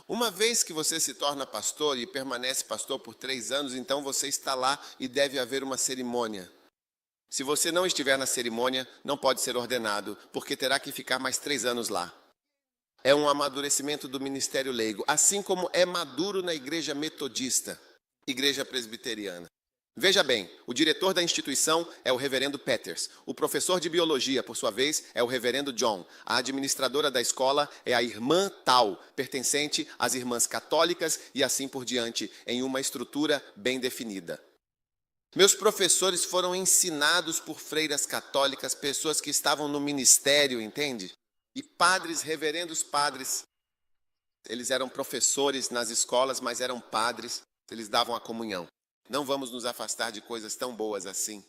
Uma vez que você se torna pastor e permanece pastor por 3 anos, então você está lá e deve haver uma cerimônia. Se você não estiver na cerimônia, não pode ser ordenado, porque terá que ficar mais 3 anos lá. É um amadurecimento do ministério leigo, assim como é maduro na igreja metodista, igreja presbiteriana. Veja bem, o diretor da instituição é o reverendo Peters. O professor de biologia, por sua vez, é o reverendo John. A administradora da escola é a irmã tal, pertencente às irmãs católicas e assim por diante, em uma estrutura bem definida. Meus professores foram ensinados por freiras católicas, pessoas que estavam no ministério, entende? E padres, reverendos padres, eles eram professores nas escolas, mas eram padres, eles davam a comunhão. Não vamos nos afastar de coisas tão boas assim.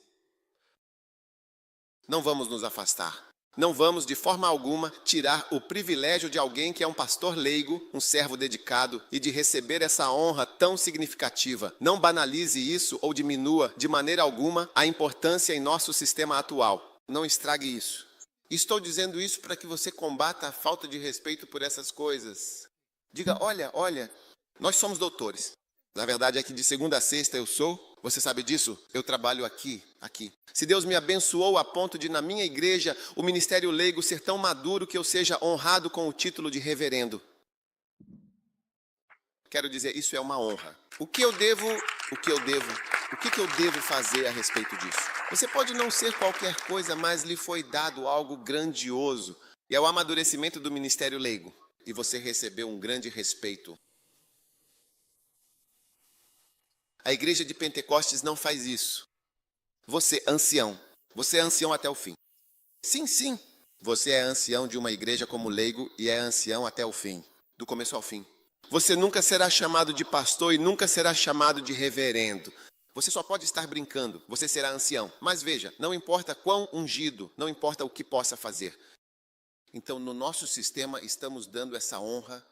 Não vamos nos afastar. Não vamos, de forma alguma, tirar o privilégio de alguém que é um pastor leigo, um servo dedicado, e de receber essa honra tão significativa. Não banalize isso ou diminua, de maneira alguma, a importância em nosso sistema atual. Não estrague isso. Estou dizendo isso para que você combata a falta de respeito por essas coisas. Diga, olha, nós somos doutores. Na verdade é que de segunda a sexta eu sou. Você sabe disso? Eu trabalho aqui. Se Deus me abençoou a ponto de, na minha igreja, o ministério leigo ser tão maduro que eu seja honrado com o título de reverendo. Quero dizer, isso é uma honra. O que eu devo fazer a respeito disso? Você pode não ser qualquer coisa, mas lhe foi dado algo grandioso. E é o amadurecimento do ministério leigo. E você recebeu um grande respeito. A igreja de Pentecostes não faz isso. Você é ancião até o fim. Sim, você é ancião de uma igreja como leigo e é ancião até o fim, do começo ao fim. Você nunca será chamado de pastor e nunca será chamado de reverendo. Você só pode estar brincando, você será ancião. Mas veja, não importa quão ungido, não importa o que possa fazer. Então, no nosso sistema, estamos dando essa honra.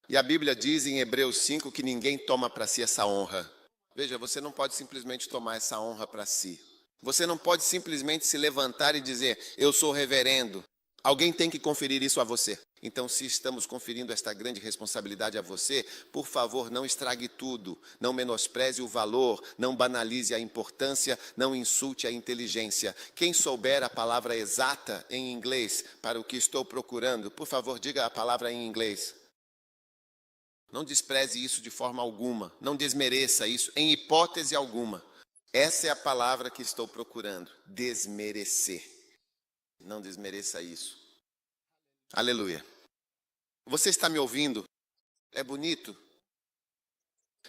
E a Bíblia diz em Hebreus 5 que ninguém toma para si essa honra. Veja, você não pode simplesmente tomar essa honra para si. Você não pode simplesmente se levantar e dizer, eu sou reverendo. Alguém tem que conferir isso a você. Então, se estamos conferindo esta grande responsabilidade a você, por favor, não estrague tudo. Não menospreze o valor, não banalize a importância, não insulte a inteligência. Quem souber a palavra exata em inglês para o que estou procurando, por favor, diga a palavra em inglês. Não despreze isso de forma alguma, não desmereça isso em hipótese alguma. Essa é a palavra que estou procurando, desmerecer. Não desmereça isso. Aleluia. Você está me ouvindo? É bonito?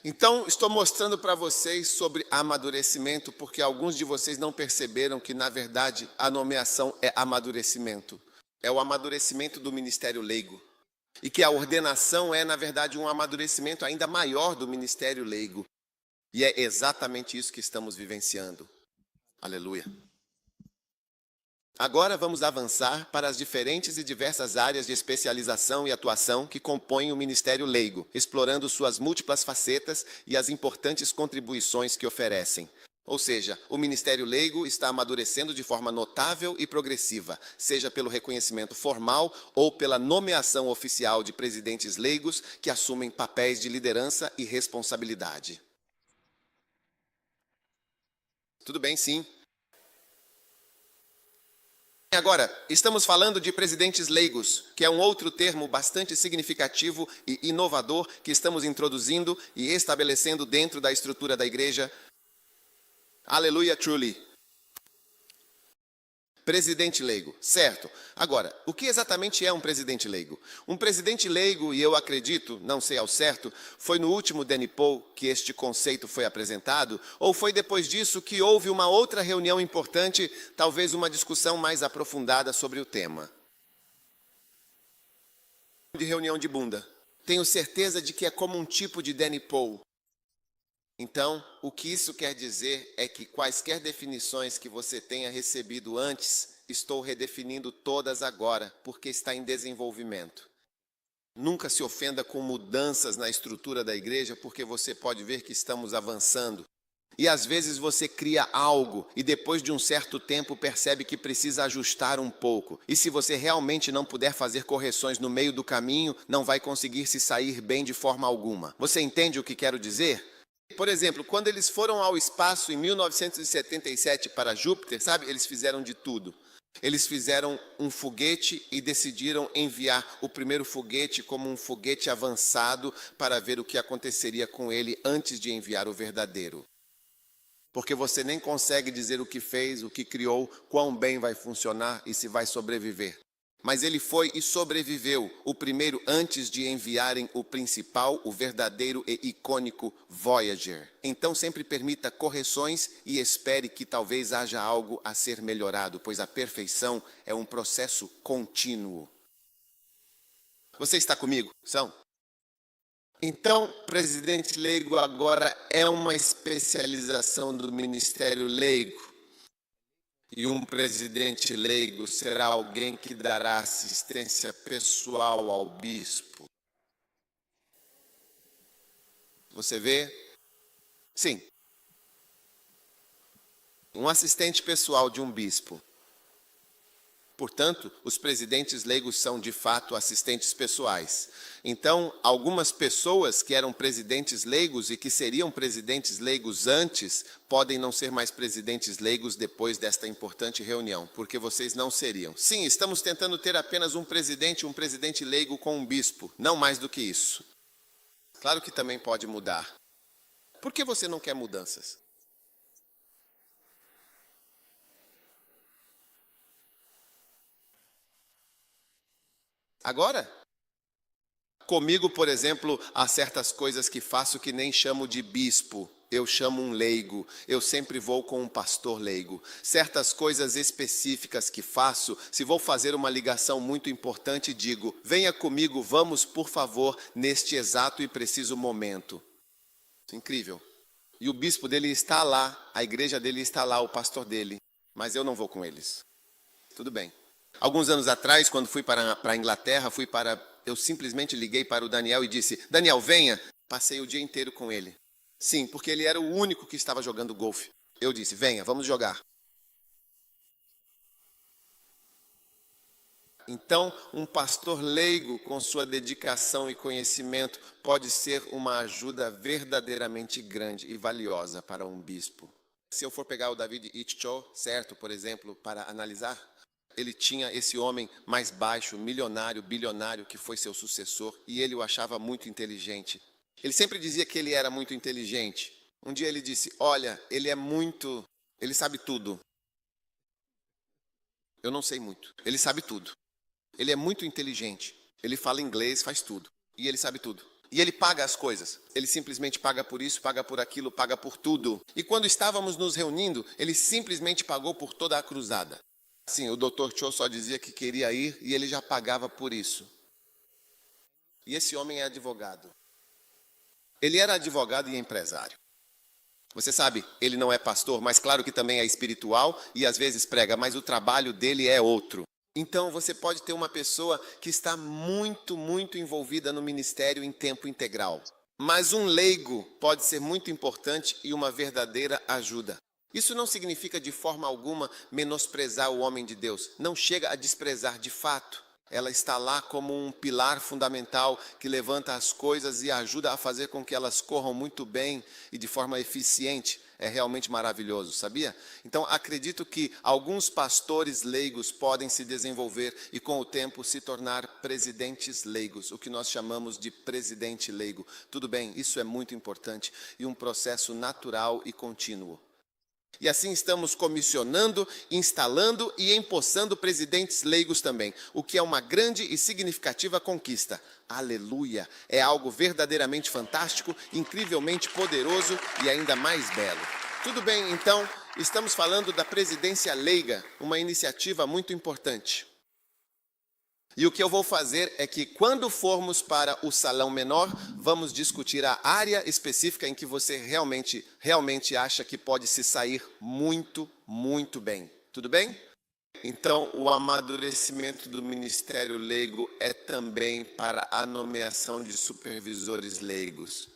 Então, estou mostrando para vocês sobre amadurecimento, porque alguns de vocês não perceberam que, na verdade, a nomeação é amadurecimento. É o amadurecimento do ministério leigo. E que a ordenação é, na verdade, um amadurecimento ainda maior do ministério leigo. E é exatamente isso que estamos vivenciando. Aleluia. Agora vamos avançar para as diferentes e diversas áreas de especialização e atuação que compõem o ministério leigo, explorando suas múltiplas facetas e as importantes contribuições que oferecem. Ou seja, o ministério leigo está amadurecendo de forma notável e progressiva, seja pelo reconhecimento formal ou pela nomeação oficial de presidentes leigos que assumem papéis de liderança e responsabilidade. Tudo bem, sim. Agora, estamos falando de presidentes leigos, que é um outro termo bastante significativo e inovador que estamos introduzindo e estabelecendo dentro da estrutura da igreja. Aleluia, truly. Presidente leigo, certo. Agora, o que exatamente é um presidente leigo? Um presidente leigo, e eu acredito, não sei ao certo, foi no último Danny Paul que este conceito foi apresentado, ou foi depois disso que houve uma outra reunião importante, talvez uma discussão mais aprofundada sobre o tema. De reunião de bunda. Tenho certeza de que é como um tipo de Danny Paul. Então, o que isso quer dizer é que quaisquer definições que você tenha recebido antes, estou redefinindo todas agora, porque está em desenvolvimento. Nunca se ofenda com mudanças na estrutura da igreja, porque você pode ver que estamos avançando. E às vezes você cria algo e depois de um certo tempo percebe que precisa ajustar um pouco. E se você realmente não puder fazer correções no meio do caminho, não vai conseguir se sair bem de forma alguma. Você entende o que quero dizer? Por exemplo, quando eles foram ao espaço em 1977 para Júpiter, sabe? Eles fizeram de tudo. Eles fizeram um foguete e decidiram enviar o primeiro foguete como um foguete avançado para ver o que aconteceria com ele antes de enviar o verdadeiro. Porque você nem consegue dizer o que fez, o que criou, quão bem vai funcionar e se vai sobreviver. Mas ele foi e sobreviveu, o primeiro antes de enviarem o principal, o verdadeiro e icônico Voyager. Então sempre permita correções e espere que talvez haja algo a ser melhorado, pois a perfeição é um processo contínuo. Você está comigo? São? Então, presidente leigo agora é uma especialização do ministério leigo. E um presidente leigo será alguém que dará assistência pessoal ao bispo. Você vê? Sim. Um assistente pessoal de um bispo. Portanto, os presidentes leigos são, de fato, assistentes pessoais. Então, algumas pessoas que eram presidentes leigos e que seriam presidentes leigos antes, podem não ser mais presidentes leigos depois desta importante reunião, porque vocês não seriam. Sim, estamos tentando ter apenas um presidente leigo com um bispo, não mais do que isso. Claro que também pode mudar. Por que você não quer mudanças? Agora? Comigo, por exemplo, há certas coisas que faço que nem chamo de bispo. Eu chamo um leigo. Eu sempre vou com um pastor leigo. Certas coisas específicas que faço, se vou fazer uma ligação muito importante, digo: venha comigo, vamos, por favor, neste exato e preciso momento. Incrível. E o bispo dele está lá, a igreja dele está lá, o pastor dele. Mas eu não vou com eles. Tudo bem. Alguns anos atrás, quando fui para a Inglaterra, eu simplesmente liguei para o Daniel e disse: Daniel, venha. Passei o dia inteiro com ele. Sim, porque ele era o único que estava jogando golfe. Eu disse: venha, vamos jogar. Então, um pastor leigo, com sua dedicação e conhecimento, pode ser uma ajuda verdadeiramente grande e valiosa para um bispo. Se eu for pegar o David Itcho, certo, por exemplo, para analisar, ele tinha esse homem mais baixo, milionário, bilionário, que foi seu sucessor, e ele o achava muito inteligente. Ele sempre dizia que ele era muito inteligente. Um dia ele disse: olha, ele sabe tudo. Eu não sei muito. Ele sabe tudo. Ele é muito inteligente. Ele fala inglês, faz tudo. E ele sabe tudo. E ele paga as coisas. Ele simplesmente paga por isso, paga por aquilo, paga por tudo. E quando estávamos nos reunindo, ele simplesmente pagou por toda a cruzada. Sim, o Dr. Cho só dizia que queria ir e ele já pagava por isso. E esse homem é advogado. Ele era advogado e empresário. Você sabe, ele não é pastor, mas claro que também é espiritual e às vezes prega, mas o trabalho dele é outro. Então você pode ter uma pessoa que está muito envolvida no ministério em tempo integral. Mas um leigo pode ser muito importante e uma verdadeira ajuda. Isso não significa de forma alguma menosprezar o homem de Deus. Não chega a desprezar de fato. Ela está lá como um pilar fundamental que levanta as coisas e ajuda a fazer com que elas corram muito bem e de forma eficiente. É realmente maravilhoso, sabia? Então, acredito que alguns pastores leigos podem se desenvolver e, com o tempo, se tornar presidentes leigos, o que nós chamamos de presidente leigo. Tudo bem, isso é muito importante e um processo natural e contínuo. E assim estamos comissionando, instalando e empossando presidentes leigos também, o que é uma grande e significativa conquista. Aleluia! É algo verdadeiramente fantástico, incrivelmente poderoso e ainda mais belo. Tudo bem, então, estamos falando da presidência leiga, uma iniciativa muito importante. E o que eu vou fazer é que, quando formos para o salão menor, vamos discutir a área específica em que você realmente acha que pode se sair muito bem. Tudo bem? Então, o amadurecimento do ministério leigo é também para a nomeação de supervisores leigos.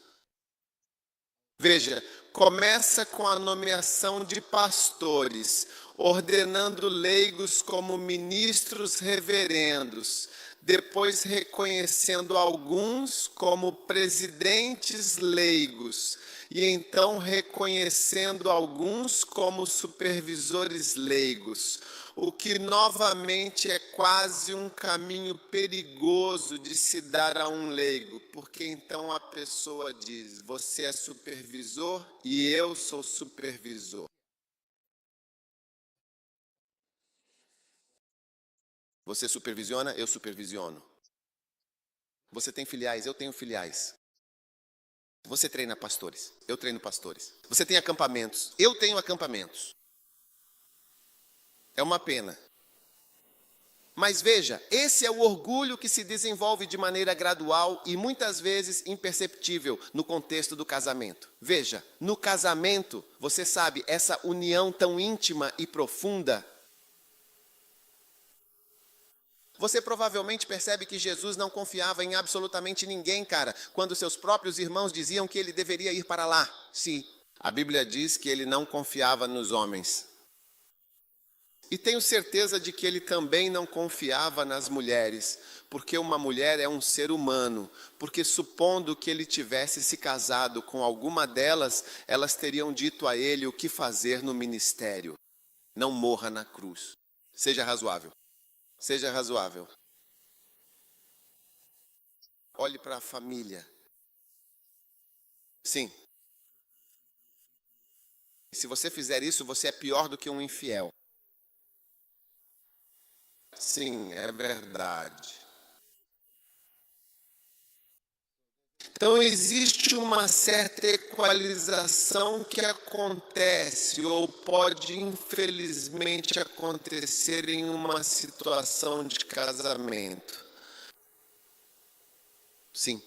Veja, começa com a nomeação de pastores, ordenando leigos como ministros reverendos, depois reconhecendo alguns como presidentes leigos, e então reconhecendo alguns como supervisores leigos, o que novamente é quase um caminho perigoso de se dar a um leigo, porque então a pessoa diz: você é supervisor e eu sou supervisor. Você supervisiona, eu supervisiono. Você tem filiais, eu tenho filiais. Você treina pastores, eu treino pastores. Você tem acampamentos, eu tenho acampamentos. É uma pena. Mas veja, esse é o orgulho que se desenvolve de maneira gradual e muitas vezes imperceptível no contexto do casamento. Veja, no casamento, você sabe, essa união tão íntima e profunda. Você provavelmente percebe que Jesus não confiava em absolutamente ninguém, cara, quando seus próprios irmãos diziam que ele deveria ir para lá. Sim, a Bíblia diz que ele não confiava nos homens. E tenho certeza de que ele também não confiava nas mulheres, porque uma mulher é um ser humano, porque supondo que ele tivesse se casado com alguma delas, elas teriam dito a ele o que fazer no ministério. Não morra na cruz. Seja razoável. Seja razoável. Olhe para a família. Sim. Se você fizer isso, você é pior do que um infiel. Sim, é verdade. Então, existe uma certa equalização que acontece, ou pode infelizmente acontecer em uma situação de casamento. Sim.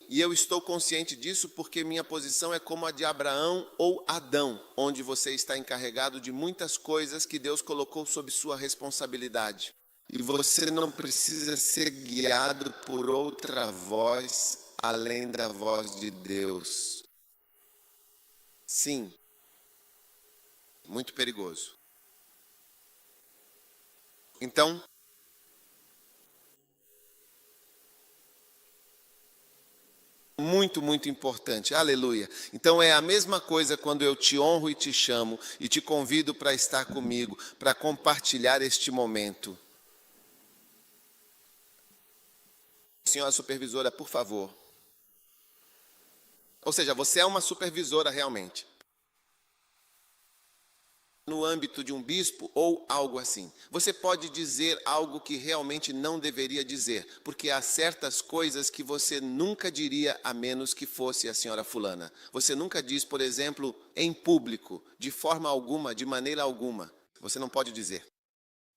E eu estou consciente disso porque minha posição é como a de Abraão ou Adão, onde você está encarregado de muitas coisas que Deus colocou sob sua responsabilidade. E você não precisa ser guiado por outra voz além da voz de Deus. Sim, muito perigoso. Então, muito importante. Aleluia. Então é a mesma coisa quando eu te honro e te chamo e te convido para estar comigo, para compartilhar este momento. Senhora supervisora, por favor. Ou seja, você é uma supervisora realmente. No âmbito de um bispo ou algo assim. Você pode dizer algo que realmente não deveria dizer, porque há certas coisas que você nunca diria a menos que fosse a senhora fulana. Você nunca diz, por exemplo, em público, de forma alguma, de maneira alguma. Você não pode dizer.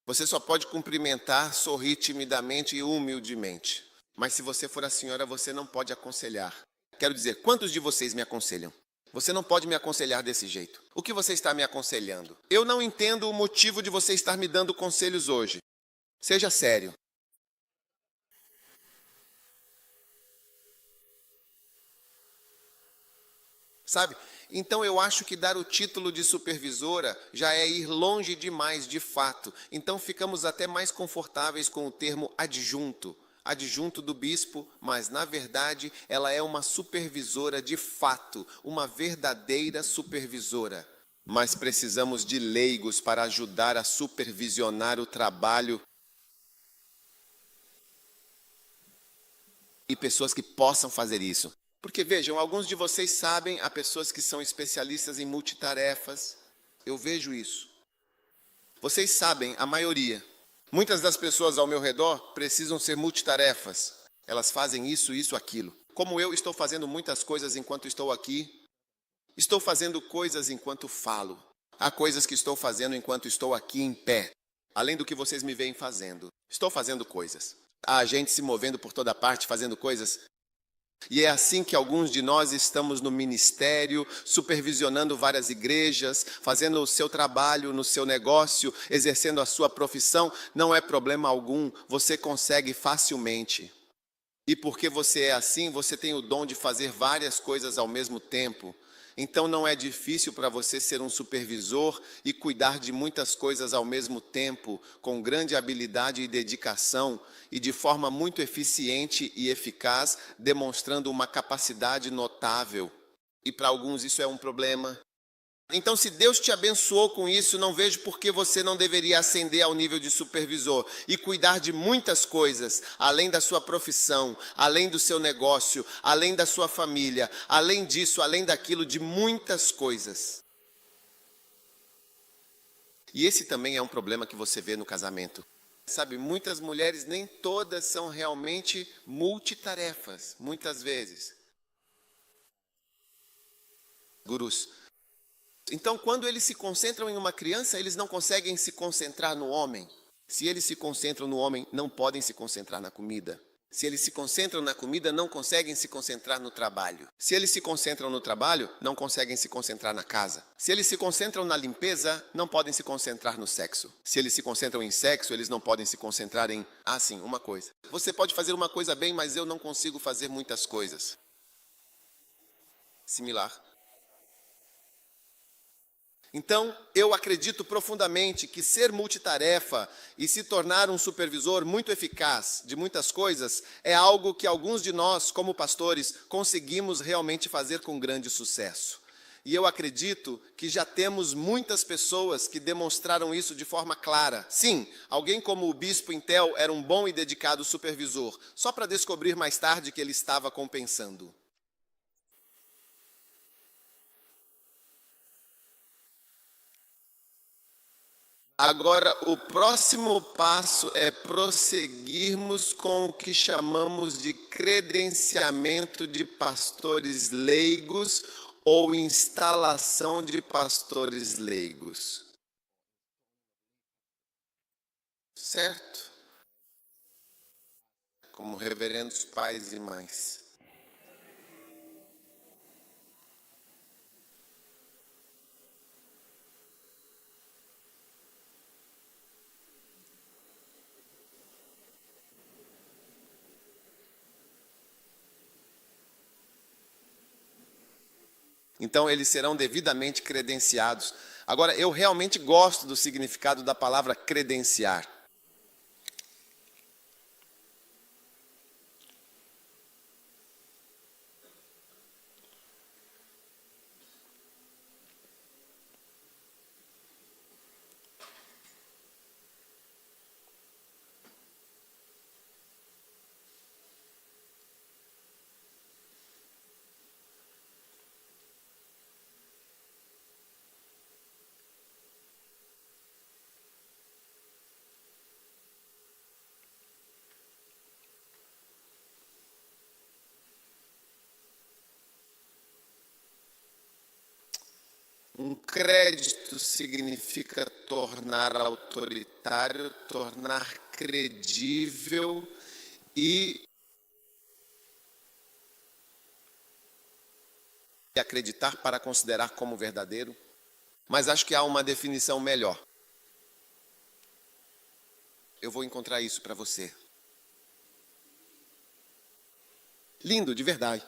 Você só pode cumprimentar, sorrir timidamente e humildemente. Mas se você for a senhora, você não pode aconselhar. Quero dizer, quantos de vocês me aconselham? Você não pode me aconselhar desse jeito. O que você está me aconselhando? Eu não entendo o motivo de você estar me dando conselhos hoje. Seja sério. Sabe? Então eu acho que dar o título de supervisora já é ir longe demais de fato. Então ficamos até mais confortáveis com o termo adjunto. Adjunto do bispo, mas na verdade ela é uma supervisora de fato, uma verdadeira supervisora. Mas precisamos de leigos para ajudar a supervisionar o trabalho e pessoas que possam fazer isso. Porque vejam, alguns de vocês sabem, há pessoas que são especialistas em multitarefas. Eu vejo isso. Vocês sabem, a maioria. Muitas das pessoas ao meu redor precisam ser multitarefas. Elas fazem isso, isso, aquilo. Como eu estou fazendo muitas coisas enquanto estou aqui, estou fazendo coisas enquanto falo. Há coisas que estou fazendo enquanto estou aqui em pé. Além do que vocês me veem fazendo. Estou fazendo coisas. Há gente se movendo por toda parte, fazendo coisas. E é assim que alguns de nós estamos no ministério, supervisionando várias igrejas, fazendo o seu trabalho no seu negócio, exercendo a sua profissão. Não é problema algum, você consegue facilmente. E porque você é assim, você tem o dom de fazer várias coisas ao mesmo tempo. Então não é difícil para você ser um supervisor e cuidar de muitas coisas ao mesmo tempo, com grande habilidade e dedicação, e de forma muito eficiente e eficaz, demonstrando uma capacidade notável. E para alguns isso é um problema. Então, se Deus te abençoou com isso, não vejo por que você não deveria ascender ao nível de supervisor e cuidar de muitas coisas, além da sua profissão, além do seu negócio, além da sua família, além disso, além daquilo, de muitas coisas. E esse também é um problema que você vê no casamento. Sabe, muitas mulheres, nem todas são realmente multitarefas, muitas vezes. Gurus. Então, quando eles se concentram em uma criança, eles não conseguem se concentrar no homem. Se eles se concentram no homem, não podem se concentrar na comida. Se eles se concentram na comida, não conseguem se concentrar no trabalho. Se eles se concentram no trabalho, não conseguem se concentrar na casa. Se eles se concentram na limpeza, não podem se concentrar no sexo. Se eles se concentram em sexo, eles não podem se concentrar em... Ah, sim, uma coisa. Você pode fazer uma coisa bem, mas eu não consigo fazer muitas coisas. Similar. Então, eu acredito profundamente que ser multitarefa e se tornar um supervisor muito eficaz de muitas coisas é algo que alguns de nós, como pastores, conseguimos realmente fazer com grande sucesso. E eu acredito que já temos muitas pessoas que demonstraram isso de forma clara. Sim, alguém como o bispo Intel era um bom e dedicado supervisor, só para descobrir mais tarde que ele estava compensando. Agora, o próximo passo é prosseguirmos com o que chamamos de credenciamento de pastores leigos ou instalação de pastores leigos. Certo? Como reverendos pais e mães. Então, eles serão devidamente credenciados. Agora, eu realmente gosto do significado da palavra credenciar. Um crédito significa tornar autoritário, tornar credível e acreditar para considerar como verdadeiro. Mas acho que há uma definição melhor. Eu vou encontrar isso para você. Lindo, de verdade.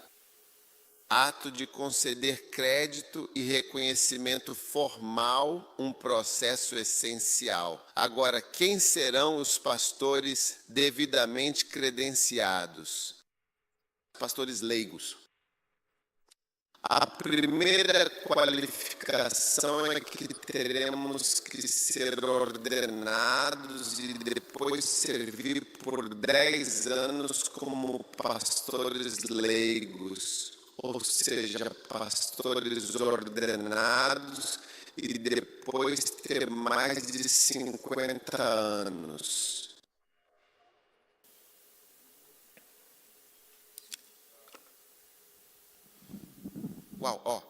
Ato de conceder crédito e reconhecimento formal, um processo essencial. Agora, quem serão os pastores devidamente credenciados? Pastores leigos. A primeira qualificação é que teremos que ser ordenados e depois servir por 10 anos como pastores leigos, ou seja, pastores ordenados e depois ter mais de 50 anos. Uau, ó.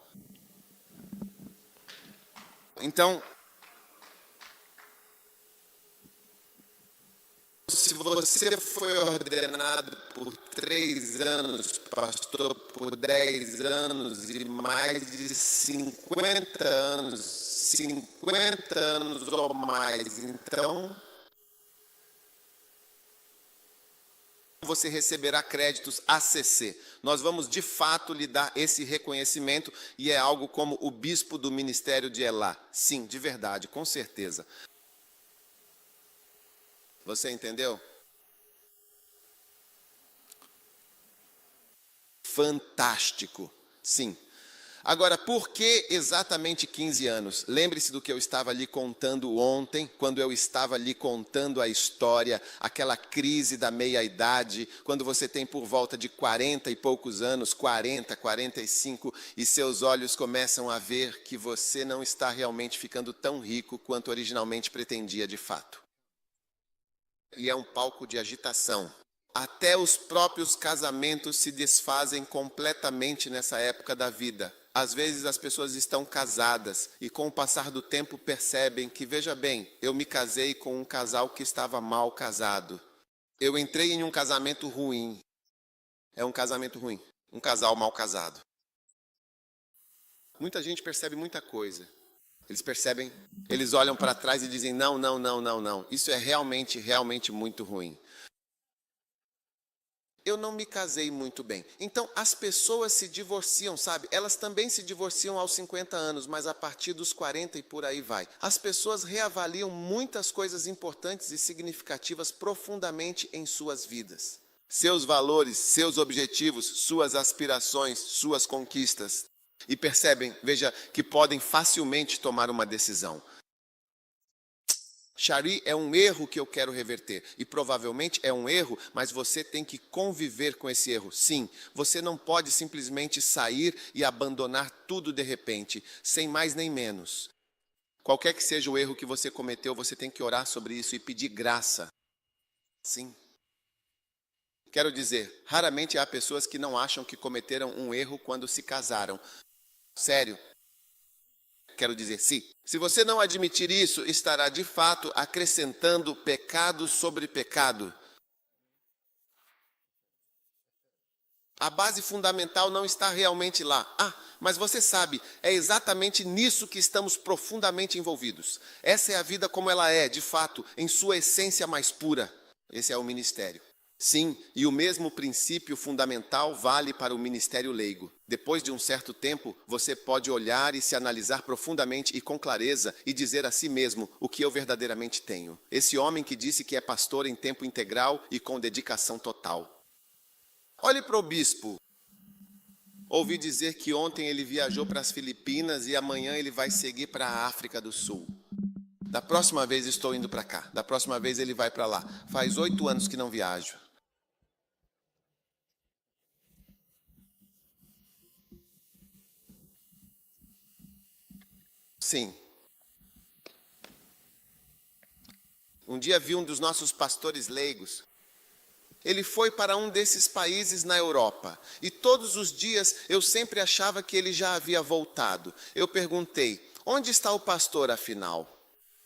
Então, se você foi ordenado por 3 anos, pastor por 10 anos e mais de 50 anos ou mais, então você receberá créditos ACC. Nós vamos, de fato, lhe dar esse reconhecimento e é algo como o bispo do ministério de Elá. Sim, de verdade, com certeza. Você entendeu? Fantástico. Sim. Agora, por que exatamente 15 anos? Lembre-se do que eu estava lhe contando ontem, quando eu estava lhe contando a história, aquela crise da meia-idade, quando você tem por volta de 40 e poucos anos, 40, 45, e seus olhos começam a ver que você não está realmente ficando tão rico quanto originalmente pretendia de fato. E é um palco de agitação. Até os próprios casamentos se desfazem completamente nessa época da vida. Às vezes as pessoas estão casadas e com o passar do tempo percebem que, veja bem, eu me casei com um casal que estava mal casado. Eu entrei em um casamento ruim. É um casamento ruim. Um casal mal casado. Muita gente percebe muita coisa. Eles percebem, eles olham para trás e dizem, não, não, não, não, não. Isso é realmente, realmente muito ruim. Eu não me casei muito bem. Então, as pessoas se divorciam, sabe? Elas também se divorciam aos 50 anos, mas a partir dos 40 e por aí vai. As pessoas reavaliam muitas coisas importantes e significativas profundamente em suas vidas. Seus valores, seus objetivos, suas aspirações, suas conquistas. E percebem, veja, que podem facilmente tomar uma decisão. Shari, é um erro que eu quero reverter. E provavelmente é um erro, mas você tem que conviver com esse erro. Sim, você não pode simplesmente sair e abandonar tudo de repente, sem mais nem menos. Qualquer que seja o erro que você cometeu, você tem que orar sobre isso e pedir graça. Sim. Quero dizer, raramente há pessoas que não acham que cometeram um erro quando se casaram. Sério. Quero dizer, sim. Se você não admitir isso, estará de fato acrescentando pecado sobre pecado. A base fundamental não está realmente lá. Ah, mas você sabe, é exatamente nisso que estamos profundamente envolvidos. Essa é a vida como ela é, de fato, em sua essência mais pura. Esse é o ministério. Sim, e o mesmo princípio fundamental vale para o ministério leigo. Depois de um certo tempo, você pode olhar e se analisar profundamente e com clareza e dizer a si mesmo o que eu verdadeiramente tenho. Esse homem que disse que é pastor em tempo integral e com dedicação total. Olhe para o bispo. Ouvi dizer que ontem ele viajou para as Filipinas e amanhã ele vai seguir para a África do Sul. Da próxima vez estou indo para cá. Da próxima vez ele vai para lá. Faz 8 anos que não viajo. Sim. Um dia vi um dos nossos pastores leigos. Ele foi para um desses países na Europa. E todos os dias eu sempre achava que ele já havia voltado. Eu perguntei, onde está o pastor afinal?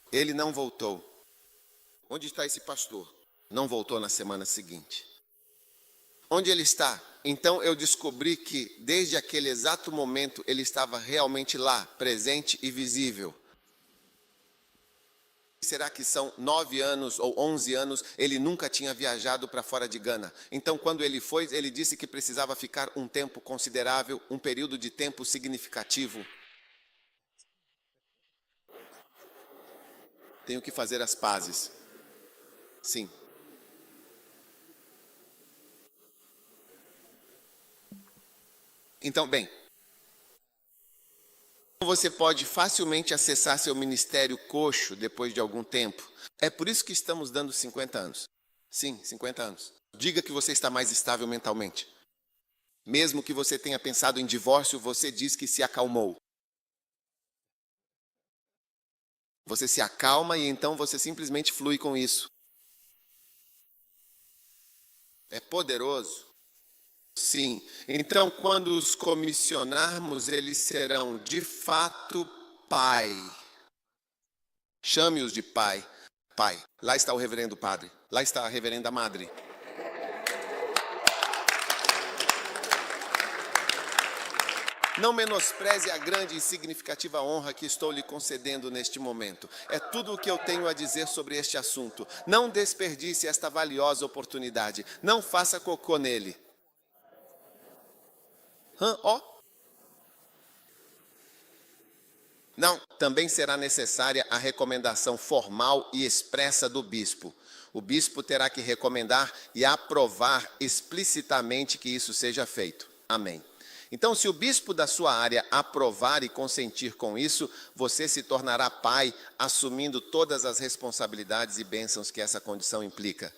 Ele não voltou. Onde está esse pastor? Não voltou na semana seguinte. Onde ele está? Então eu descobri que, desde aquele exato momento, ele estava realmente lá, presente e visível. Será que são 9 anos ou 11 anos, ele nunca tinha viajado para fora de Gana. Então, quando ele foi, ele disse que precisava ficar um tempo considerável, um período de tempo significativo. Tenho que fazer as pazes. Sim. Então, bem, você pode facilmente acessar seu ministério coxo depois de algum tempo. É por isso que estamos dando 50 anos. Sim, 50 anos. Diga que você está mais estável mentalmente. Mesmo que você tenha pensado em divórcio, você diz que se acalmou. Você se acalma e então você simplesmente flui com isso. É poderoso. Sim. Então, quando os comissionarmos, eles serão de fato pai. Chame-os de pai. Pai. Lá está o reverendo padre. Lá está a reverenda madre. Não menospreze a grande e significativa honra que estou lhe concedendo neste momento. É tudo o que eu tenho a dizer sobre este assunto. Não desperdice esta valiosa oportunidade. Não faça cocô nele. Ó. Não, também será necessária a recomendação formal e expressa do bispo. O bispo terá que recomendar e aprovar explicitamente que isso seja feito. Amém. Então, se o bispo da sua área aprovar e consentir com isso, você se tornará pai, assumindo todas as responsabilidades e bênçãos que essa condição implica.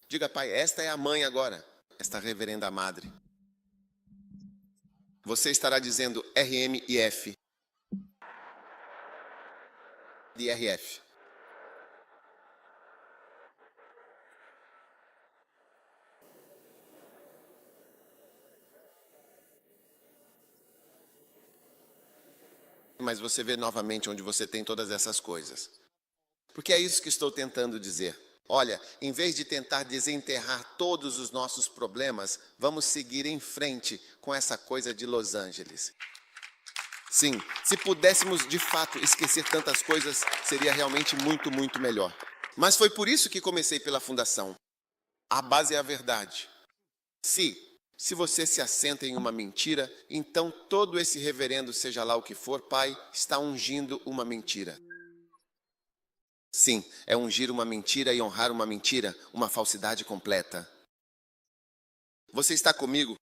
Diga, pai, esta é a mãe agora, esta reverenda madre. Você estará dizendo RM e F. De RF. Mas você vê novamente onde você tem todas essas coisas. Porque é isso que estou tentando dizer. Olha, em vez de tentar desenterrar todos os nossos problemas, vamos seguir em frente com essa coisa de Los Angeles. Sim, se pudéssemos de fato esquecer tantas coisas, seria realmente muito, muito melhor. Mas foi por isso que comecei pela fundação. A base é a verdade. Se você se assenta em uma mentira, então todo esse reverendo, seja lá o que for, pai, está ungindo uma mentira. Sim, é ungir uma mentira e honrar uma mentira, uma falsidade completa. Você está comigo?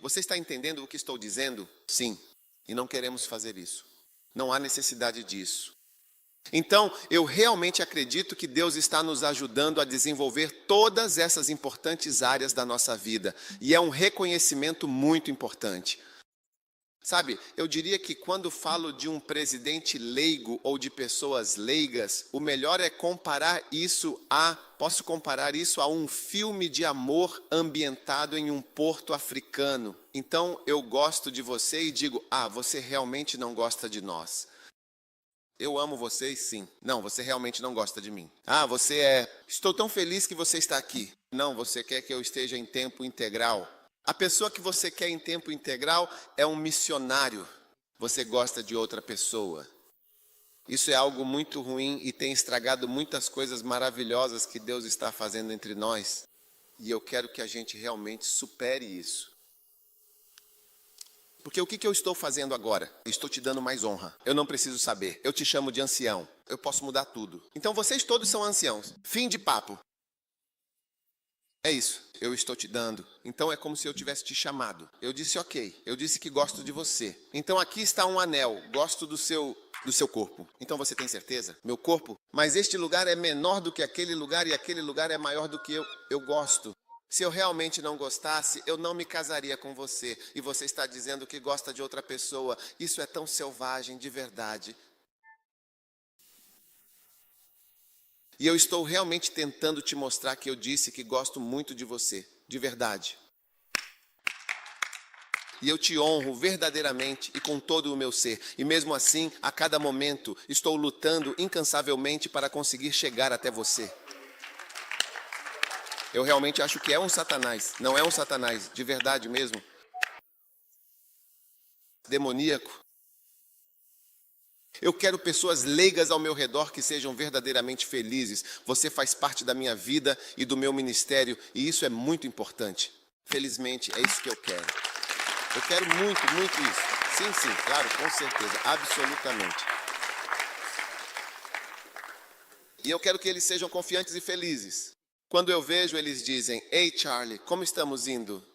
Você está entendendo o que estou dizendo? Sim, e não queremos fazer isso. Não há necessidade disso. Então, eu realmente acredito que Deus está nos ajudando a desenvolver todas essas importantes áreas da nossa vida. E é um reconhecimento muito importante. Sabe, eu diria que quando falo de um presidente leigo ou de pessoas leigas, o melhor é posso comparar isso a um filme de amor ambientado em um porto africano. Então, eu gosto de você e digo, você realmente não gosta de nós. Eu amo vocês, sim. Não, você realmente não gosta de mim. Estou tão feliz que você está aqui. Não, você quer que eu esteja em tempo integral. A pessoa que você quer em tempo integral é um missionário. Você gosta de outra pessoa. Isso é algo muito ruim e tem estragado muitas coisas maravilhosas que Deus está fazendo entre nós. E eu quero que a gente realmente supere isso. Porque o que eu estou fazendo agora? Eu estou te dando mais honra. Eu não preciso saber. Eu te chamo de ancião. Eu posso mudar tudo. Então vocês todos são anciãos. Fim de papo. É isso. Eu estou te dando. Então é como se eu tivesse te chamado. Eu disse ok. Eu disse que gosto de você. Então aqui está um anel. Gosto do seu corpo. Então você tem certeza? Meu corpo? Mas este lugar é menor do que aquele lugar e aquele lugar é maior do que eu. Eu gosto. Se eu realmente não gostasse, eu não me casaria com você. E você está dizendo que gosta de outra pessoa. Isso é tão selvagem, de verdade. E eu estou realmente tentando te mostrar que eu disse que gosto muito de você, de verdade. E eu te honro verdadeiramente e com todo o meu ser. E mesmo assim, a cada momento, estou lutando incansavelmente para conseguir chegar até você. Eu realmente acho que é um Satanás. Não é um Satanás, de verdade mesmo. Demoníaco. Eu quero pessoas leigas ao meu redor que sejam verdadeiramente felizes. Você faz parte da minha vida e do meu ministério e isso é muito importante. Felizmente, é isso que eu quero. Eu quero muito, muito isso. Sim, claro, com certeza, absolutamente. E eu quero que eles sejam confiantes e felizes. Quando eu vejo, eles dizem, ei Charlie, como estamos indo?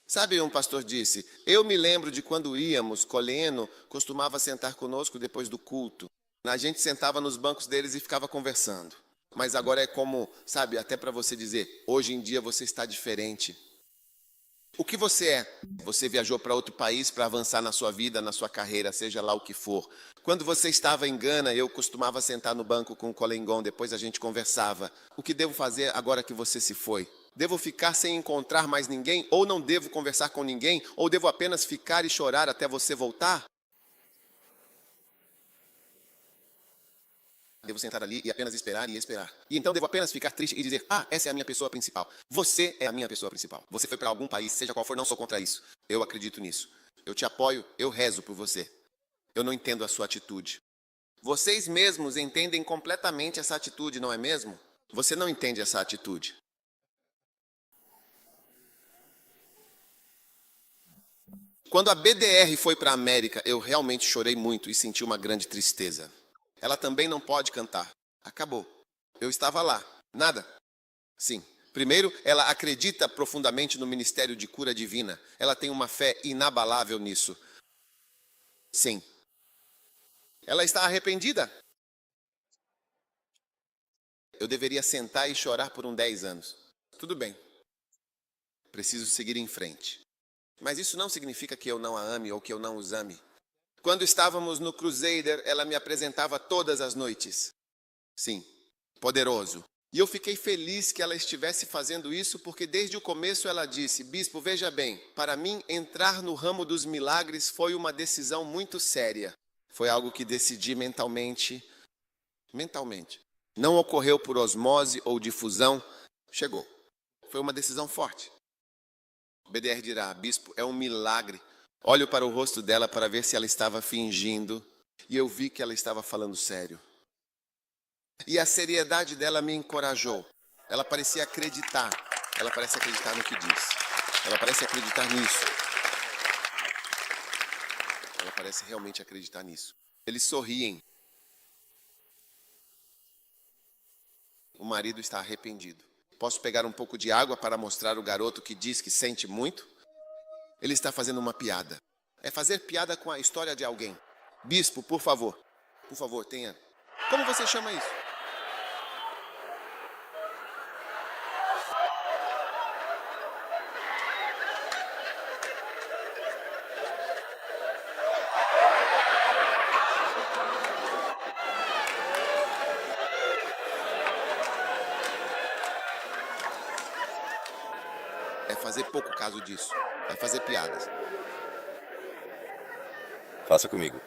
Sabe, um pastor disse, eu me lembro de quando íamos, Coleno costumava sentar conosco depois do culto. A gente sentava nos bancos deles e ficava conversando. Mas agora é como, sabe, até para você dizer, hoje em dia você está diferente. O que você é? Você viajou para outro país para avançar na sua vida, na sua carreira, seja lá o que for. Quando você estava em Gana, eu costumava sentar no banco com o Colengon, depois a gente conversava. O que devo fazer agora que você se foi? Devo ficar sem encontrar mais ninguém? Ou não devo conversar com ninguém? Ou devo apenas ficar e chorar até você voltar? Devo sentar ali e apenas esperar e esperar. E então devo apenas ficar triste e dizer, essa é a minha pessoa principal. Você é a minha pessoa principal. Você foi para algum país, seja qual for, não sou contra isso. Eu acredito nisso. Eu te apoio, eu rezo por você. Eu não entendo a sua atitude. Vocês mesmos entendem completamente essa atitude, não é mesmo? Você não entende essa atitude. Quando a BDR foi para a América, eu realmente chorei muito e senti uma grande tristeza. Ela também não pode cantar. Acabou. Eu estava lá. Nada. Sim. Primeiro, ela acredita profundamente no ministério de cura divina. Ela tem uma fé inabalável nisso. Sim. Ela está arrependida. Eu deveria sentar e chorar por 10 anos. Tudo bem. Preciso seguir em frente. Mas isso não significa que eu não a ame ou que eu não os ame. Quando estávamos no Crusader, ela me apresentava todas as noites. Sim, poderoso. E eu fiquei feliz que ela estivesse fazendo isso, porque desde o começo ela disse, Bispo, veja bem, para mim entrar no ramo dos milagres foi uma decisão muito séria. Foi algo que decidi mentalmente. Não ocorreu por osmose ou difusão, chegou. Foi uma decisão forte. BDR dirá, Bispo, é um milagre. Olho para o rosto dela para ver se ela estava fingindo, e eu vi que ela estava falando sério. E a seriedade dela me encorajou. Ela parecia acreditar. Ela parece acreditar no que diz. Ela parece acreditar nisso. Ela parece realmente acreditar nisso. Eles sorriem. O marido está arrependido. Posso pegar um pouco de água para mostrar o garoto que diz que sente muito? Ele está fazendo uma piada. É fazer piada com a história de alguém. Bispo, por favor. Por favor, tenha. Como você chama isso? É fazer pouco caso disso. É fazer piadas. Faça comigo.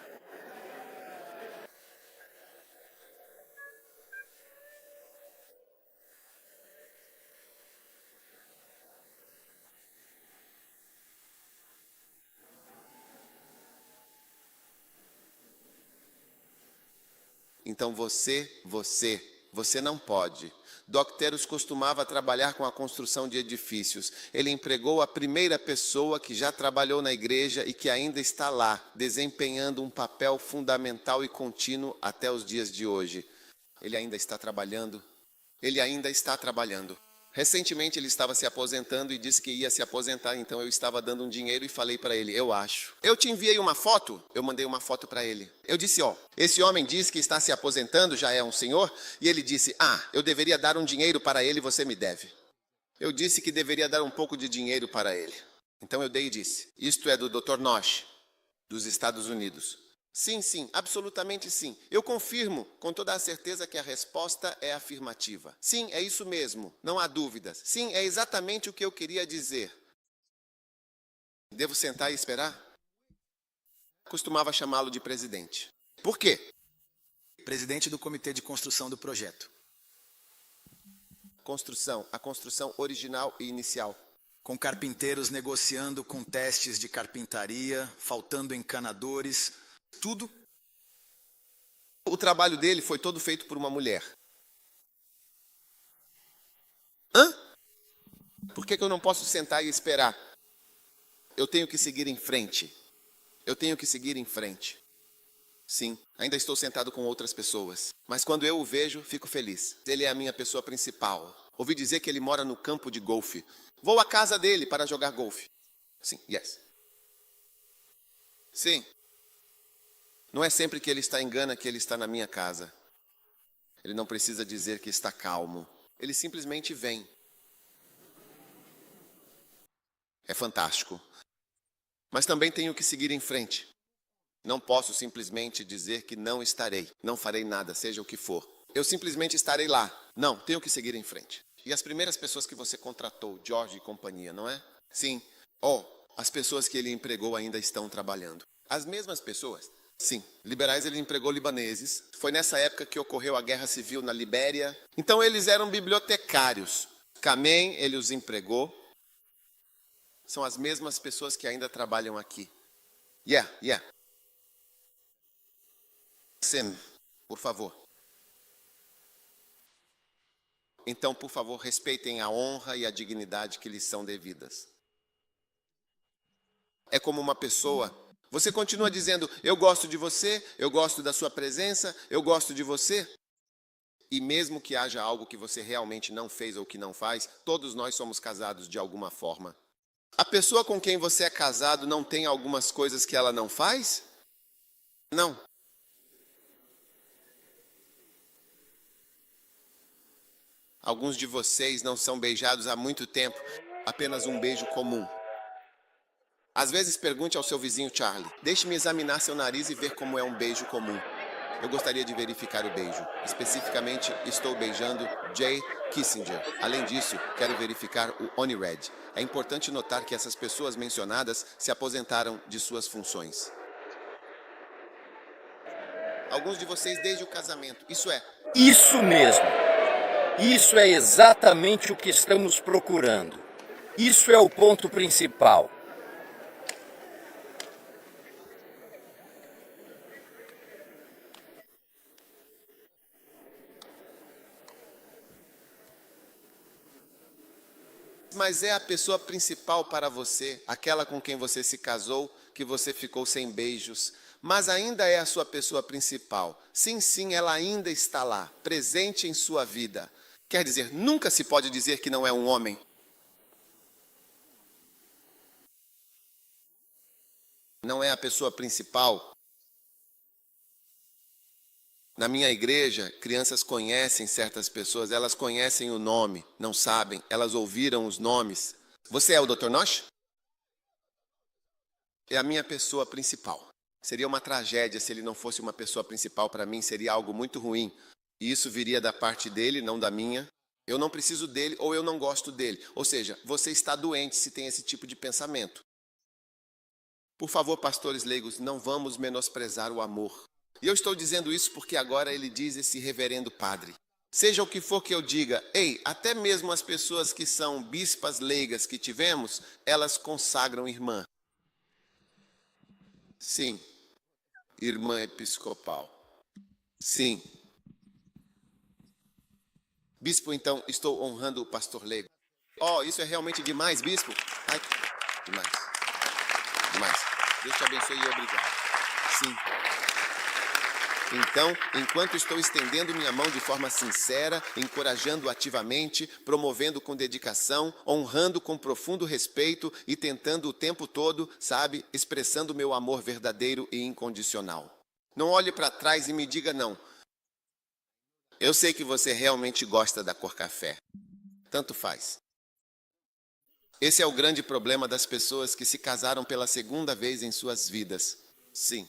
Então você não pode. Docteros costumava trabalhar com a construção de edifícios. Ele empregou a primeira pessoa que já trabalhou na igreja e que ainda está lá, desempenhando um papel fundamental e contínuo até os dias de hoje. Ele ainda está trabalhando. Ele ainda está trabalhando. Recentemente ele estava se aposentando e disse que ia se aposentar, então eu estava dando um dinheiro e falei para ele, eu acho. Eu te enviei uma foto, eu mandei uma foto para ele. Eu disse, esse homem diz que está se aposentando, já é um senhor, e ele disse, eu deveria dar um dinheiro para ele, você me deve. Eu disse que deveria dar um pouco de dinheiro para ele. Então eu dei e disse, isto é do Dr. Nosh, dos Estados Unidos. Sim, absolutamente sim. Eu confirmo com toda a certeza que a resposta é afirmativa. Sim, é isso mesmo, não há dúvidas. Sim, é exatamente o que eu queria dizer. Devo sentar e esperar? Costumava chamá-lo de presidente. Por quê? Presidente do Comitê de Construção do Projeto. A construção original e inicial. Com carpinteiros negociando com testes de carpintaria, faltando encanadores, tudo. O trabalho dele foi todo feito por uma mulher. Por que eu não posso sentar e esperar? Eu tenho que seguir em frente. Sim, ainda estou sentado com outras pessoas. Mas quando eu o vejo, fico feliz. Ele é a minha pessoa principal. Ouvi dizer que ele mora no campo de golfe. Vou à casa dele para jogar golfe. Sim, yes. Sim. Não é sempre que ele está em Gana que ele está na minha casa. Ele não precisa dizer que está calmo. Ele simplesmente vem. É fantástico. Mas também tenho que seguir em frente. Não posso simplesmente dizer que não estarei. Não farei nada, seja o que for. Eu simplesmente estarei lá. Não, tenho que seguir em frente. E as primeiras pessoas que você contratou, George e companhia, não é? Sim. As pessoas que ele empregou ainda estão trabalhando. As mesmas pessoas? Sim, liberais ele empregou libaneses. Foi nessa época que ocorreu a guerra civil na Libéria. Então eles eram bibliotecários. Kamen, ele os empregou. São as mesmas pessoas que ainda trabalham aqui. Yeah. Sim, por favor. Então, por favor, respeitem a honra e a dignidade que lhes são devidas. É como uma pessoa, você continua dizendo, eu gosto de você, eu gosto da sua presença, eu gosto de você. E mesmo que haja algo que você realmente não fez ou que não faz, todos nós somos casados de alguma forma. A pessoa com quem você é casado não tem algumas coisas que ela não faz? Não. Alguns de vocês não são beijados há muito tempo, apenas um beijo comum. Às vezes pergunte ao seu vizinho Charlie, deixe-me examinar seu nariz e ver como é um beijo comum. Eu gostaria de verificar o beijo. Especificamente, estou beijando Jay Kissinger. Além disso, quero verificar o Oni Red. É importante notar que essas pessoas mencionadas se aposentaram de suas funções. Alguns de vocês desde o casamento, isso é... Isso mesmo. Isso é exatamente o que estamos procurando. Isso é o ponto principal. Mas é a pessoa principal para você, aquela com quem você se casou, que você ficou sem beijos, mas ainda é a sua pessoa principal. Sim, ela ainda está lá, presente em sua vida. Quer dizer, nunca se pode dizer que não é um homem. Não é a pessoa principal. Na minha igreja, crianças conhecem certas pessoas, elas conhecem o nome, não sabem, elas ouviram os nomes. Você é o Dr. Nosh? É a minha pessoa principal. Seria uma tragédia se ele não fosse uma pessoa principal para mim, seria algo muito ruim. E isso viria da parte dele, não da minha. Eu não preciso dele ou eu não gosto dele. Ou seja, você está doente se tem esse tipo de pensamento. Por favor, pastores leigos, não vamos menosprezar o amor. E eu estou dizendo isso porque agora ele diz esse reverendo padre. Seja o que for que eu diga, ei, até mesmo as pessoas que são bispas leigas que tivemos, elas consagram irmã. Sim, irmã episcopal. Sim. Bispo, então, estou honrando o pastor leigo. Oh, isso é realmente demais, bispo. Ai, demais. Deus te abençoe e obrigado. Sim. Então, enquanto estou estendendo minha mão de forma sincera, encorajando ativamente, promovendo com dedicação, honrando com profundo respeito e tentando o tempo todo, sabe, expressando meu amor verdadeiro e incondicional. Não olhe para trás e me diga não. Eu sei que você realmente gosta da cor café. Tanto faz. Esse é o grande problema das pessoas que se casaram pela segunda vez em suas vidas. Sim.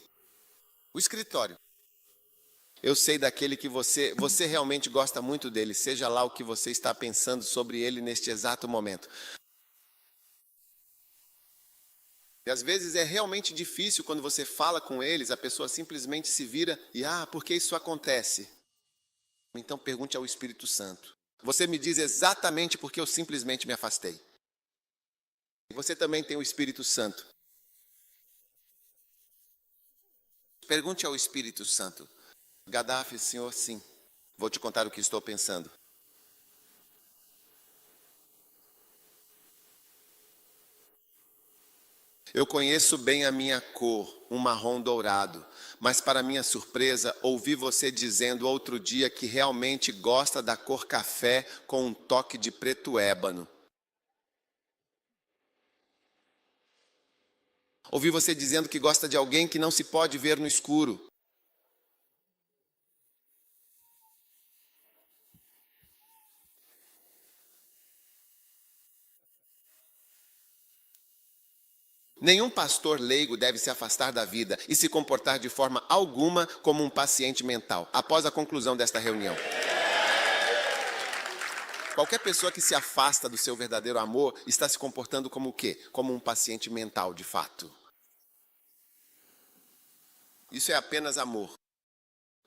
O escritório. Eu sei daquele que você realmente gosta muito dele, seja lá o que você está pensando sobre ele neste exato momento. E às vezes é realmente difícil quando você fala com eles, a pessoa simplesmente se vira e, por que isso acontece? Então pergunte ao Espírito Santo. Você me diz exatamente porque eu simplesmente me afastei. E você também tem o Espírito Santo. Pergunte ao Espírito Santo. Gaddafi, senhor, sim. Vou te contar o que estou pensando. Eu conheço bem a minha cor, um marrom dourado, mas para minha surpresa, ouvi você dizendo outro dia que realmente gosta da cor café com um toque de preto ébano. Ouvi você dizendo que gosta de alguém que não se pode ver no escuro. Nenhum pastor leigo deve se afastar da vida e se comportar de forma alguma como um paciente mental, após a conclusão desta reunião. Qualquer pessoa que se afasta do seu verdadeiro amor está se comportando como o quê? Como um paciente mental, de fato. Isso é apenas amor.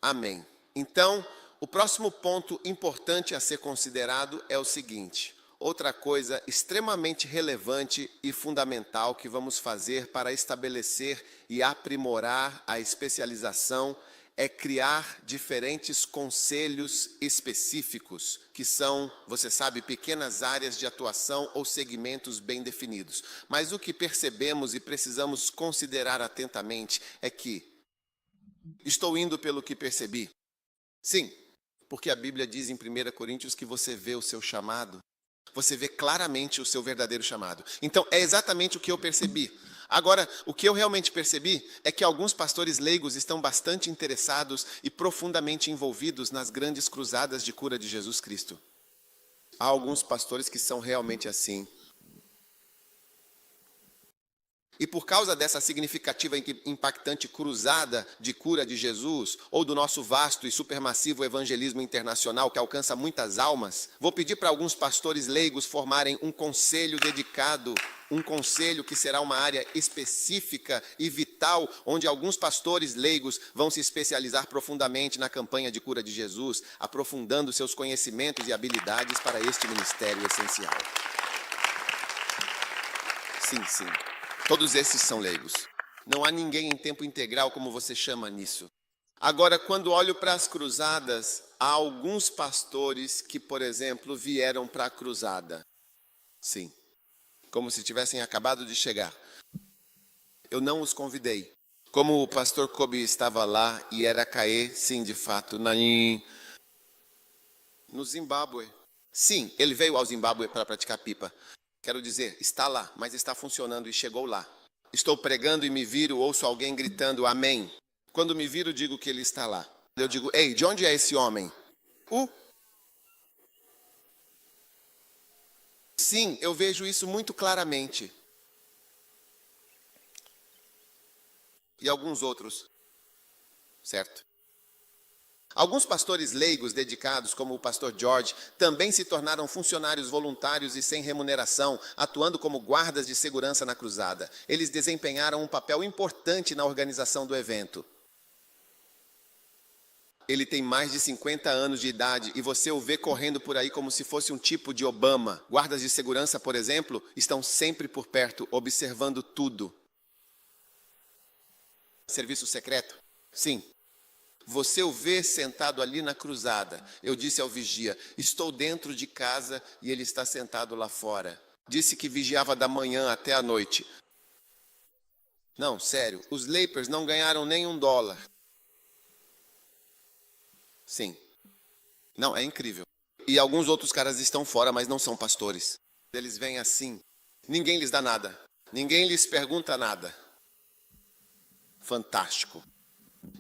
Amém. Então, o próximo ponto importante a ser considerado é o seguinte: outra coisa extremamente relevante e fundamental que vamos fazer para estabelecer e aprimorar a especialização é criar diferentes conselhos específicos, que são, você sabe, pequenas áreas de atuação ou segmentos bem definidos. Mas o que percebemos e precisamos considerar atentamente é que estou indo pelo que percebi. Sim, porque a Bíblia diz em 1 Coríntios que você vê o seu chamado, você vê claramente o seu verdadeiro chamado. Então, é exatamente o que eu percebi. Agora, o que eu realmente percebi é que alguns pastores leigos estão bastante interessados e profundamente envolvidos nas grandes cruzadas de cura de Jesus Cristo. Há alguns pastores que são realmente assim. E por causa dessa significativa e impactante cruzada de cura de Jesus, ou do nosso vasto e supermassivo evangelismo internacional que alcança muitas almas, vou pedir para alguns pastores leigos formarem um conselho dedicado, um conselho que será uma área específica e vital, onde alguns pastores leigos vão se especializar profundamente na campanha de cura de Jesus, aprofundando seus conhecimentos e habilidades para este ministério essencial. Sim, sim. Todos esses são leigos. Não há ninguém em tempo integral, como você chama nisso. Agora, quando olho para as cruzadas, há alguns pastores que, por exemplo, vieram para a cruzada. Sim, como se tivessem acabado de chegar. Eu não os convidei. Como o pastor Kobe estava lá e era cair, sim, de fato, no Zimbábue. Sim, ele veio ao Zimbábue para praticar pipa. Quero dizer, está lá, mas está funcionando e chegou lá. Estou pregando e me viro, ouço alguém gritando amém. Quando me viro, digo que ele está lá. Eu digo, ei, de onde é esse homem? Sim, eu vejo isso muito claramente. E alguns outros, certo? Alguns pastores leigos dedicados, como o pastor George, também se tornaram funcionários voluntários e sem remuneração, atuando como guardas de segurança na cruzada. Eles desempenharam um papel importante na organização do evento. Ele tem mais de 50 anos de idade e você o vê correndo por aí como se fosse um tipo de Obama. Guardas de segurança, por exemplo, estão sempre por perto, observando tudo. Serviço secreto? Sim. Você o vê sentado ali na cruzada. Eu disse ao vigia, estou dentro de casa e ele está sentado lá fora. Disse que vigiava da manhã até a noite. Não, sério, os Lapers não ganharam nem $1. Sim. Não, é incrível. E alguns outros caras estão fora, mas não são pastores. Eles vêm assim. Ninguém lhes dá nada. Ninguém lhes pergunta nada. Fantástico.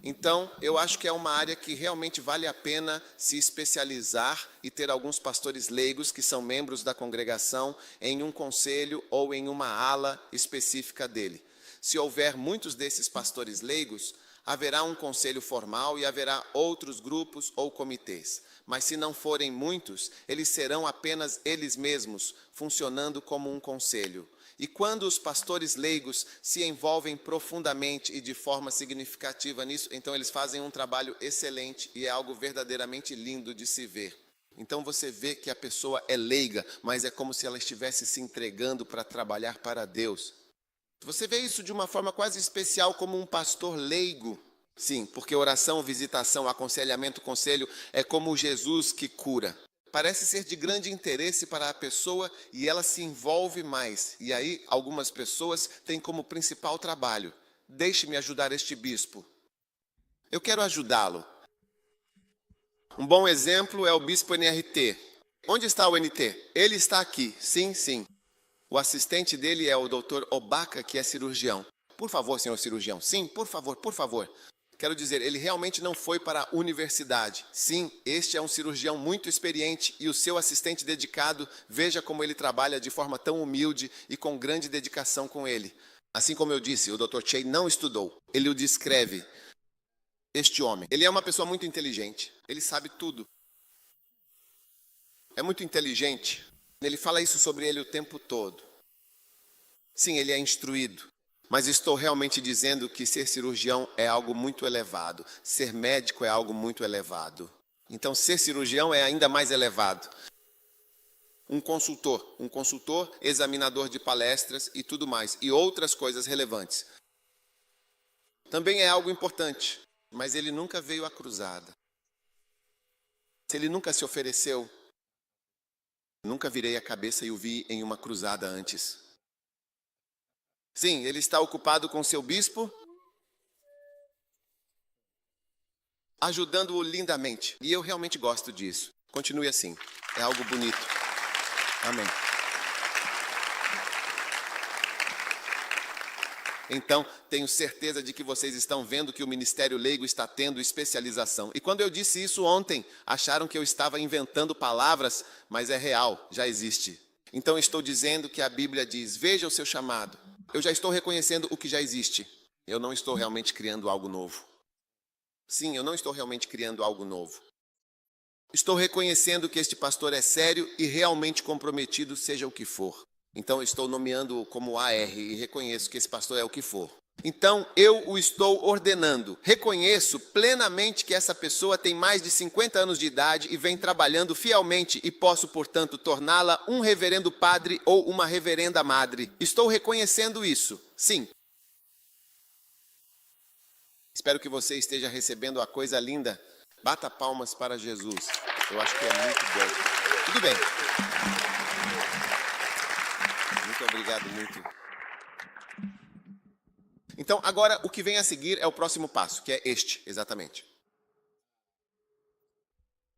Então, eu acho que é uma área que realmente vale a pena se especializar e ter alguns pastores leigos que são membros da congregação em um conselho ou em uma ala específica dele. Se houver muitos desses pastores leigos, haverá um conselho formal e haverá outros grupos ou comitês. Mas se não forem muitos, eles serão apenas eles mesmos, funcionando como um conselho. E quando os pastores leigos se envolvem profundamente e de forma significativa nisso, então eles fazem um trabalho excelente e é algo verdadeiramente lindo de se ver. Então você vê que a pessoa é leiga, mas é como se ela estivesse se entregando para trabalhar para Deus. Você vê isso de uma forma quase especial como um pastor leigo. Sim, porque oração, visitação, aconselhamento, conselho é como Jesus que cura. Parece ser de grande interesse para a pessoa e ela se envolve mais. E aí, algumas pessoas têm como principal trabalho: deixe-me ajudar este bispo. Eu quero ajudá-lo. Um bom exemplo é o bispo NRT. Onde está o NT? Ele está aqui. Sim, sim. O assistente dele é o Dr. Obaka, que é cirurgião. Por favor, senhor cirurgião. Sim, por favor, por favor. Quero dizer, ele realmente não foi para a universidade. Sim, este é um cirurgião muito experiente e o seu assistente dedicado, veja como ele trabalha de forma tão humilde e com grande dedicação com ele. Assim como eu disse, o Dr. Che não estudou. Ele o descreve. Este homem, ele é uma pessoa muito inteligente. Ele sabe tudo. É muito inteligente. Ele fala isso sobre ele o tempo todo. Sim, ele é instruído. Mas estou realmente dizendo que ser cirurgião é algo muito elevado. Ser médico é algo muito elevado. Então, ser cirurgião é ainda mais elevado. Um consultor, examinador de palestras e tudo mais, e outras coisas relevantes. Também é algo importante, mas ele nunca veio à cruzada. Se ele nunca se ofereceu, nunca virei a cabeça e o vi em uma cruzada antes. Sim, ele está ocupado com seu bispo, ajudando-o lindamente. E eu realmente gosto disso. Continue assim. É algo bonito. Amém. Então, tenho certeza de que vocês estão vendo que o Ministério Leigo está tendo especialização. E quando eu disse isso ontem, acharam que eu estava inventando palavras, mas é real, já existe. Então, estou dizendo que a Bíblia diz, veja o seu chamado. Eu já estou reconhecendo o que já existe. Eu não estou realmente criando algo novo. Sim, eu não estou realmente criando algo novo. Estou reconhecendo que este pastor é sério e realmente comprometido, seja o que for. Então, estou nomeando-o como AR e reconheço que esse pastor é o que for. Então, eu o estou ordenando. Reconheço plenamente que essa pessoa tem mais de 50 anos de idade e vem trabalhando fielmente e posso, portanto, torná-la um reverendo padre ou uma reverenda madre. Estou reconhecendo isso. Sim. Espero que você esteja recebendo a coisa linda. Bata palmas para Jesus. Eu acho que é muito bom. Tudo bem. Muito obrigado, muito. Então, agora, o que vem a seguir é o próximo passo, que é este, exatamente.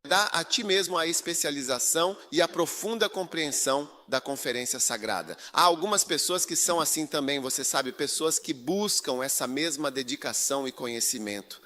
Dá a ti mesmo a especialização e a profunda compreensão da conferência sagrada. Há algumas pessoas que são assim também, você sabe, pessoas que buscam essa mesma dedicação e conhecimento.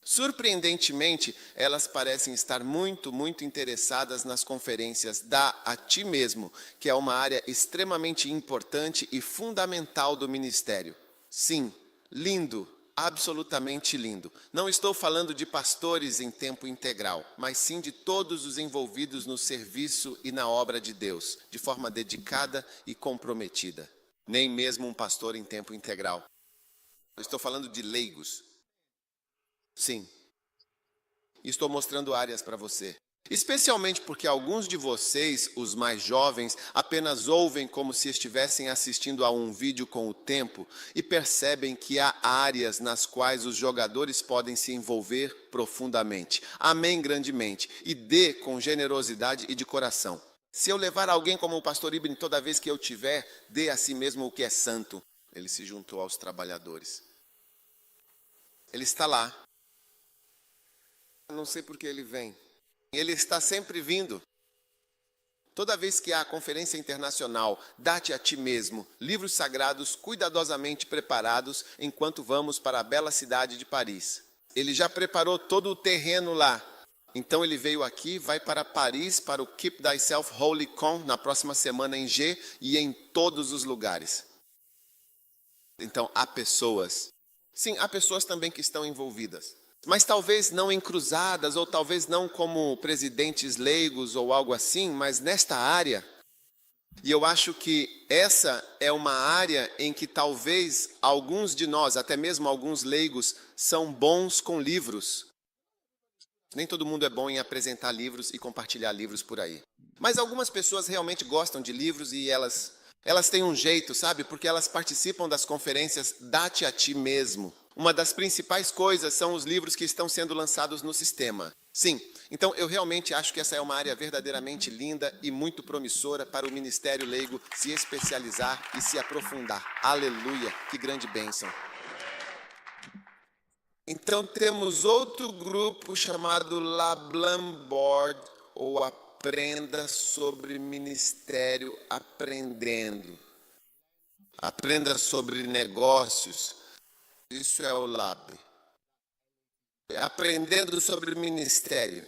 Surpreendentemente, elas parecem estar muito interessadas nas conferências Dá a Ti Mesmo, que é uma área extremamente importante e fundamental do ministério. Sim, lindo, absolutamente lindo. Não estou falando de pastores em tempo integral, mas sim de todos os envolvidos no serviço e na obra de Deus, de forma dedicada e comprometida. Nem mesmo um pastor em tempo integral. Eu estou falando de leigos. Sim. Estou mostrando áreas para você. Especialmente porque alguns de vocês, os mais jovens, apenas ouvem como se estivessem assistindo a um vídeo com o tempo e percebem que há áreas nas quais os jogadores podem se envolver profundamente. Amém grandemente. E dê com generosidade e de coração. Se eu levar alguém como o pastor Ibn toda vez que eu tiver, dê a si mesmo o que é santo. Ele se juntou aos trabalhadores. Ele está lá. Não sei por que ele vem. Ele está sempre vindo. Toda vez que há conferência internacional, dá-te a ti mesmo livros sagrados cuidadosamente preparados enquanto vamos para a bela cidade de Paris. Ele já preparou todo o terreno lá. Então ele veio aqui, vai para Paris, para o Keep Thyself Holy Con, na próxima semana em G e em todos os lugares. Então há pessoas. Sim, há pessoas também que estão envolvidas. Mas talvez não em cruzadas, ou talvez não como presidentes leigos ou algo assim, mas nesta área. E eu acho que essa é uma área em que talvez alguns de nós, até mesmo alguns leigos, são bons com livros. Nem todo mundo é bom em apresentar livros e compartilhar livros por aí. Mas algumas pessoas realmente gostam de livros e elas têm um jeito, sabe? Porque elas participam das conferências Dá-te a Ti Mesmo. Uma das principais coisas são os livros que estão sendo lançados no sistema. Sim, então eu realmente acho que essa é uma área verdadeiramente linda e muito promissora para o ministério leigo se especializar e se aprofundar. Aleluia, que grande bênção. Então temos outro grupo chamado Lablam Board, ou Aprenda sobre Ministério Aprendendo. Aprenda sobre negócios. Isso é o Lab. Aprendendo sobre ministério.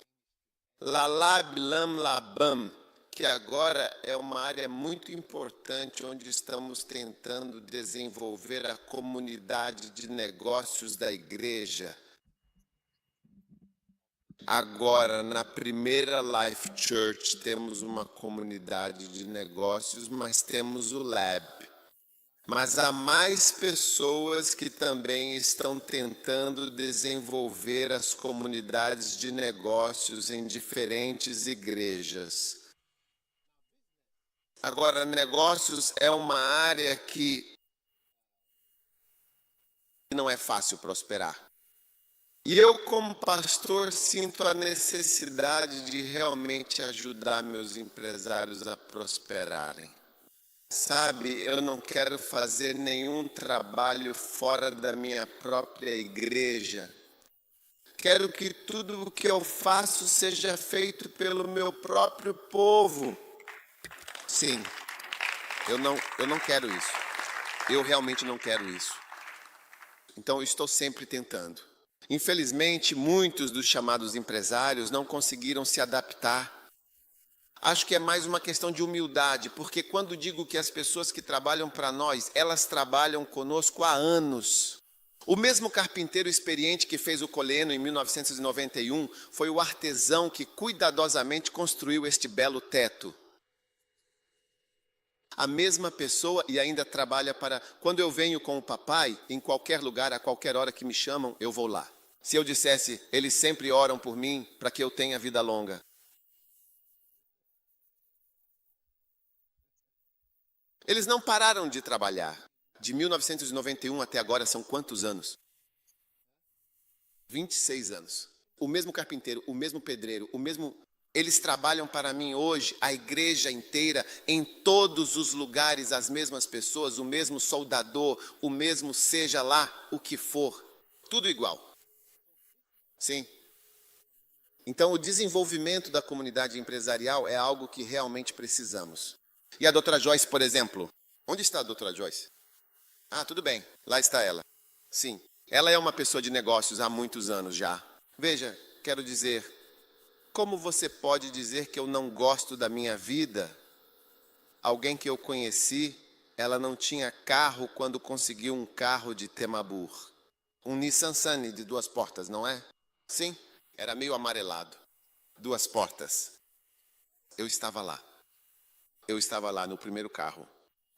Lalab, Lam, Labam, que agora é uma área muito importante onde estamos tentando desenvolver a comunidade de negócios da igreja. Agora, na primeira Life Church, temos uma comunidade de negócios, mas temos o Lab. Mas há mais pessoas que também estão tentando desenvolver as comunidades de negócios em diferentes igrejas. Agora, negócios é uma área que não é fácil prosperar. E eu, como pastor, sinto a necessidade de realmente ajudar meus empresários a prosperarem. Sabe, eu não quero fazer nenhum trabalho fora da minha própria igreja. Quero que tudo o que eu faço seja feito pelo meu próprio povo. Sim, eu não quero isso. Eu realmente não quero isso. Então, eu estou sempre tentando. Infelizmente, muitos dos chamados empresários não conseguiram se adaptar. Acho que é mais uma questão de humildade, porque quando digo que as pessoas que trabalham para nós, elas trabalham conosco há anos. O mesmo carpinteiro experiente que fez o Coleno em 1991 foi o artesão que cuidadosamente construiu este belo teto. A mesma pessoa e ainda trabalha para... Quando eu venho com o papai, em qualquer lugar, a qualquer hora que me chamam, eu vou lá. Se eu dissesse, eles sempre oram por mim para que eu tenha vida longa. Eles não pararam de trabalhar. De 1991 até agora são quantos anos? 26 anos. O mesmo carpinteiro, o mesmo pedreiro, o mesmo... Eles trabalham para mim hoje, a igreja inteira, em todos os lugares, as mesmas pessoas, o mesmo soldador, o mesmo seja lá o que for. Tudo igual. Sim. Então, o desenvolvimento da comunidade empresarial é algo que realmente precisamos. E a doutora Joyce, por exemplo? Onde está a doutora Joyce? Ah, tudo bem. Lá está ela. Sim. Ela é uma pessoa de negócios há muitos anos já. Veja, quero dizer, como você pode dizer que eu não gosto da minha vida? Alguém que eu conheci, ela não tinha carro quando conseguiu um carro de Temabur. Um Nissan Sunny de 2 portas, não é? Sim, era meio amarelado. 2 portas. Eu estava lá. Eu estava lá no primeiro carro.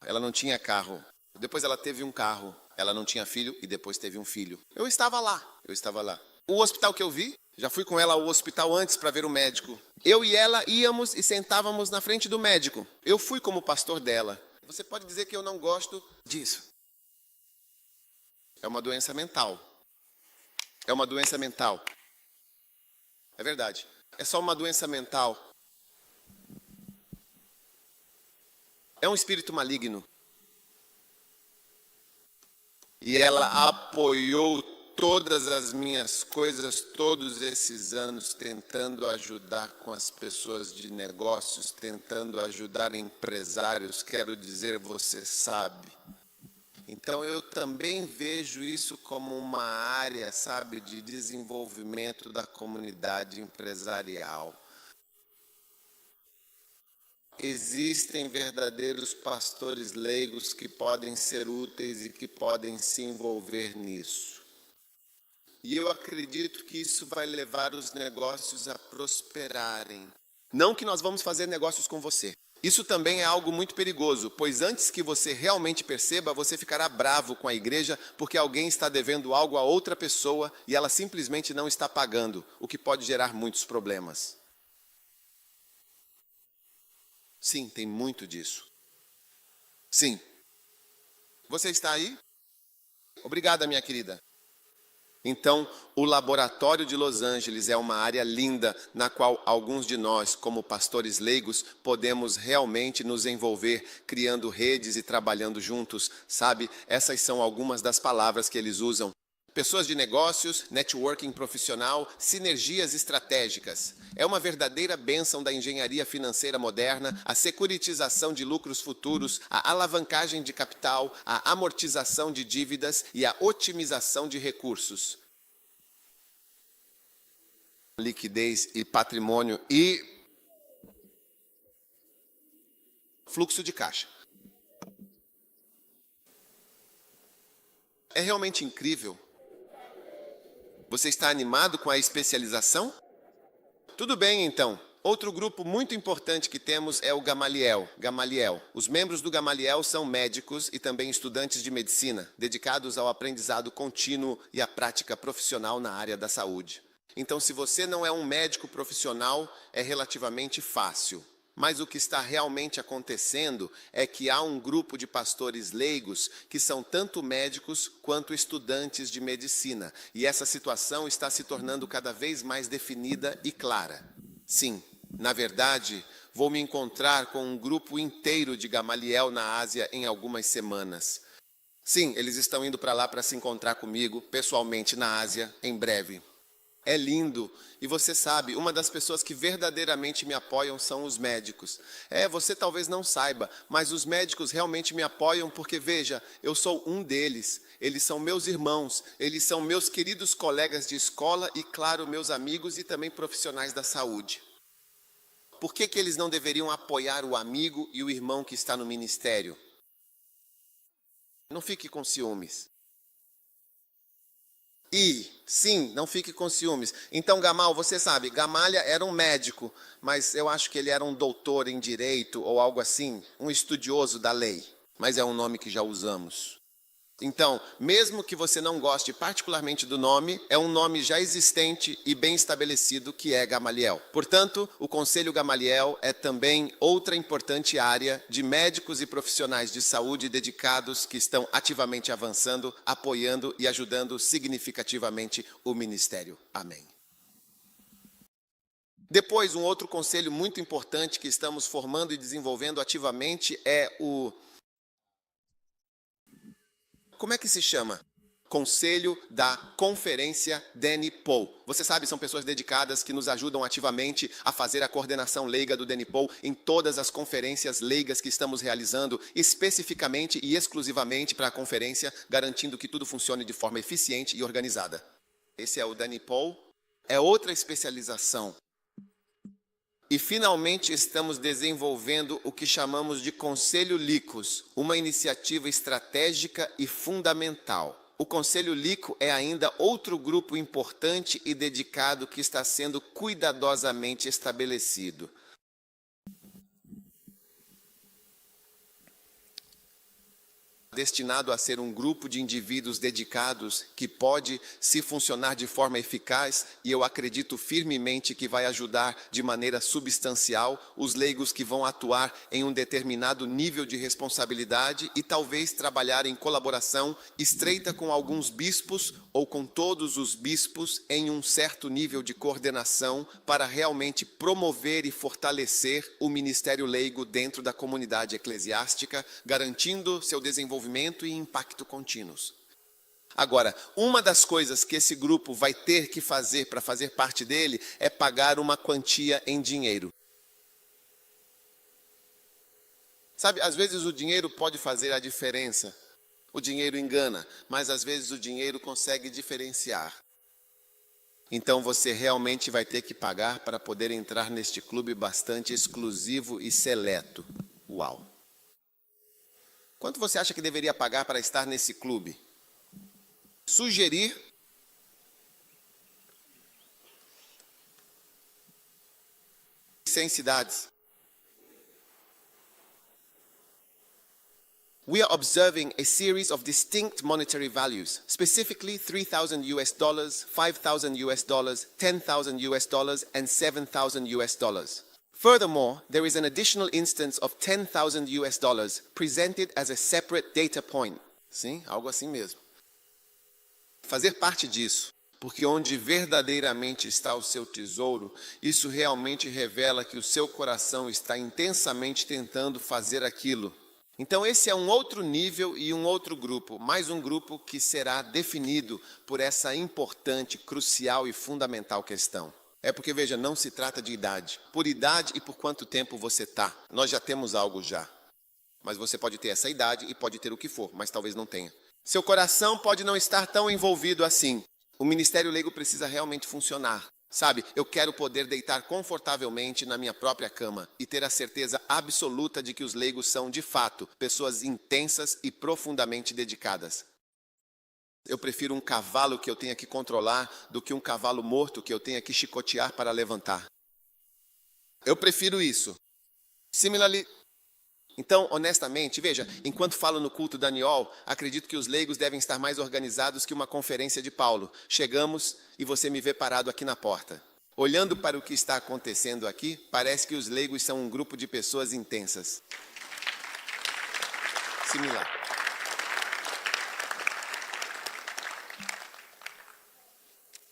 Ela não tinha carro. Depois ela teve um carro. Ela não tinha filho e depois teve um filho. Eu estava lá. Eu estava lá. O hospital que eu vi, já fui com ela ao hospital antes para ver o médico. Eu e ela íamos e sentávamos na frente do médico. Eu fui como pastor dela. Você pode dizer que eu não gosto disso. É uma doença mental. É uma doença mental. É verdade. É só uma doença mental. É um espírito maligno. E ela apoiou todas as minhas coisas todos esses anos, tentando ajudar com as pessoas de negócios, tentando ajudar empresários, quero dizer, você sabe. Então eu também vejo isso como uma área, sabe, de desenvolvimento da comunidade empresarial. Existem verdadeiros pastores leigos que podem ser úteis e que podem se envolver nisso. E eu acredito que isso vai levar os negócios a prosperarem. Não que nós vamos fazer negócios com você. Isso também é algo muito perigoso, pois antes que você realmente perceba, você ficará bravo com a igreja porque alguém está devendo algo a outra pessoa e ela simplesmente não está pagando, o que pode gerar muitos problemas. Sim, tem muito disso. Sim. Você está aí? Obrigada, minha querida. Então, o Laboratório de Los Angeles é uma área linda na qual alguns de nós, como pastores leigos, podemos realmente nos envolver, criando redes e trabalhando juntos, sabe? Essas são algumas das palavras que eles usam. Pessoas de negócios, networking profissional, sinergias estratégicas. É uma verdadeira bênção da engenharia financeira moderna, a securitização de lucros futuros, a alavancagem de capital, a amortização de dívidas e a otimização de recursos. Liquidez e patrimônio e fluxo de caixa. É realmente incrível. Você está animado com a especialização? Tudo bem, então. Outro grupo muito importante que temos é o Gamaliel. Os membros do Gamaliel são médicos e também estudantes de medicina, dedicados ao aprendizado contínuo e à prática profissional na área da saúde. Então, se você não é um médico profissional, é relativamente fácil. Mas o que está realmente acontecendo é que há um grupo de pastores leigos que são tanto médicos quanto estudantes de medicina. E essa situação está se tornando cada vez mais definida e clara. Sim, na verdade, vou me encontrar com um grupo inteiro de Gamaliel na Ásia em algumas semanas. Sim, eles estão indo para lá para se encontrar comigo pessoalmente na Ásia em breve. É lindo. E você sabe, uma das pessoas que verdadeiramente me apoiam são os médicos. Você talvez não saiba, mas os médicos realmente me apoiam porque, veja, eu sou um deles. Eles são meus irmãos, eles são meus queridos colegas de escola e, claro, meus amigos e também profissionais da saúde. Por que eles não deveriam apoiar o amigo e o irmão que está no ministério? Não fique com ciúmes. E, sim, não fique com ciúmes. Então, Gamal, você sabe, Gamalha era um médico, mas eu acho que ele era um doutor em direito ou algo assim, um estudioso da lei. Mas é um nome que já usamos. Então, mesmo que você não goste particularmente do nome, é um nome já existente e bem estabelecido que é Gamaliel. Portanto, o Conselho Gamaliel é também outra importante área de médicos e profissionais de saúde dedicados que estão ativamente avançando, apoiando e ajudando significativamente o ministério. Amém. Depois, um outro conselho muito importante que estamos formando e desenvolvendo ativamente é o... Como é que se chama? Conselho da Conferência DENIPOL. Você sabe, são pessoas dedicadas que nos ajudam ativamente a fazer a coordenação leiga do DENIPOL em todas as conferências leigas que estamos realizando, especificamente e exclusivamente para a conferência, garantindo que tudo funcione de forma eficiente e organizada. Esse é o DENIPOL. É outra especialização. E, finalmente, estamos desenvolvendo o que chamamos de Conselho LICOS, uma iniciativa estratégica e fundamental. O Conselho LICO é ainda outro grupo importante e dedicado que está sendo cuidadosamente estabelecido. Destinado a ser um grupo de indivíduos dedicados que pode se funcionar de forma eficaz e eu acredito firmemente que vai ajudar de maneira substancial os leigos que vão atuar em um determinado nível de responsabilidade e talvez trabalhar em colaboração estreita com alguns bispos ou com todos os bispos em um certo nível de coordenação para realmente promover e fortalecer o ministério leigo dentro da comunidade eclesiástica, garantindo seu desenvolvimento e impacto contínuos. Agora, uma das coisas que esse grupo vai ter que fazer para fazer parte dele é pagar uma quantia em dinheiro. Sabe, às vezes o dinheiro pode fazer a diferença. O dinheiro engana, mas às vezes o dinheiro consegue diferenciar. Então você realmente vai ter que pagar para poder entrar neste clube bastante exclusivo e seleto. Uau! Quanto você acha que deveria pagar para estar nesse clube? Sugerir. Sem cidades. We are observing a series of distinct monetary values, specifically $3,000 US, $5,000 US, $10,000 US, and $7,000 US. Furthermore, there is an additional instance of $10,000 US presented as a separate data point. Sim, algo assim mesmo. Fazer parte disso, porque onde verdadeiramente está o seu tesouro, isso realmente revela que o seu coração está intensamente tentando fazer aquilo. Então esse é um outro nível e um outro grupo, mais um grupo que será definido por essa importante, crucial e fundamental questão. É porque, veja, não se trata de idade. Por idade e por quanto tempo você está. Nós já temos algo já. Mas você pode ter essa idade e pode ter o que for, mas talvez não tenha. Seu coração pode não estar tão envolvido assim. O ministério leigo precisa realmente funcionar. Sabe, eu quero poder deitar confortavelmente na minha própria cama e ter a certeza absoluta de que os leigos são, de fato, pessoas intensas e profundamente dedicadas. Eu prefiro um cavalo que eu tenha que controlar do que um cavalo morto que eu tenha que chicotear para levantar. Eu prefiro isso. Similarly. Então, honestamente, veja, enquanto falo no culto da Niol, acredito que os leigos devem estar mais organizados que uma conferência de Paulo. Chegamos e você me vê parado aqui na porta. Olhando para o que está acontecendo aqui, parece que os leigos são um grupo de pessoas intensas. Similar.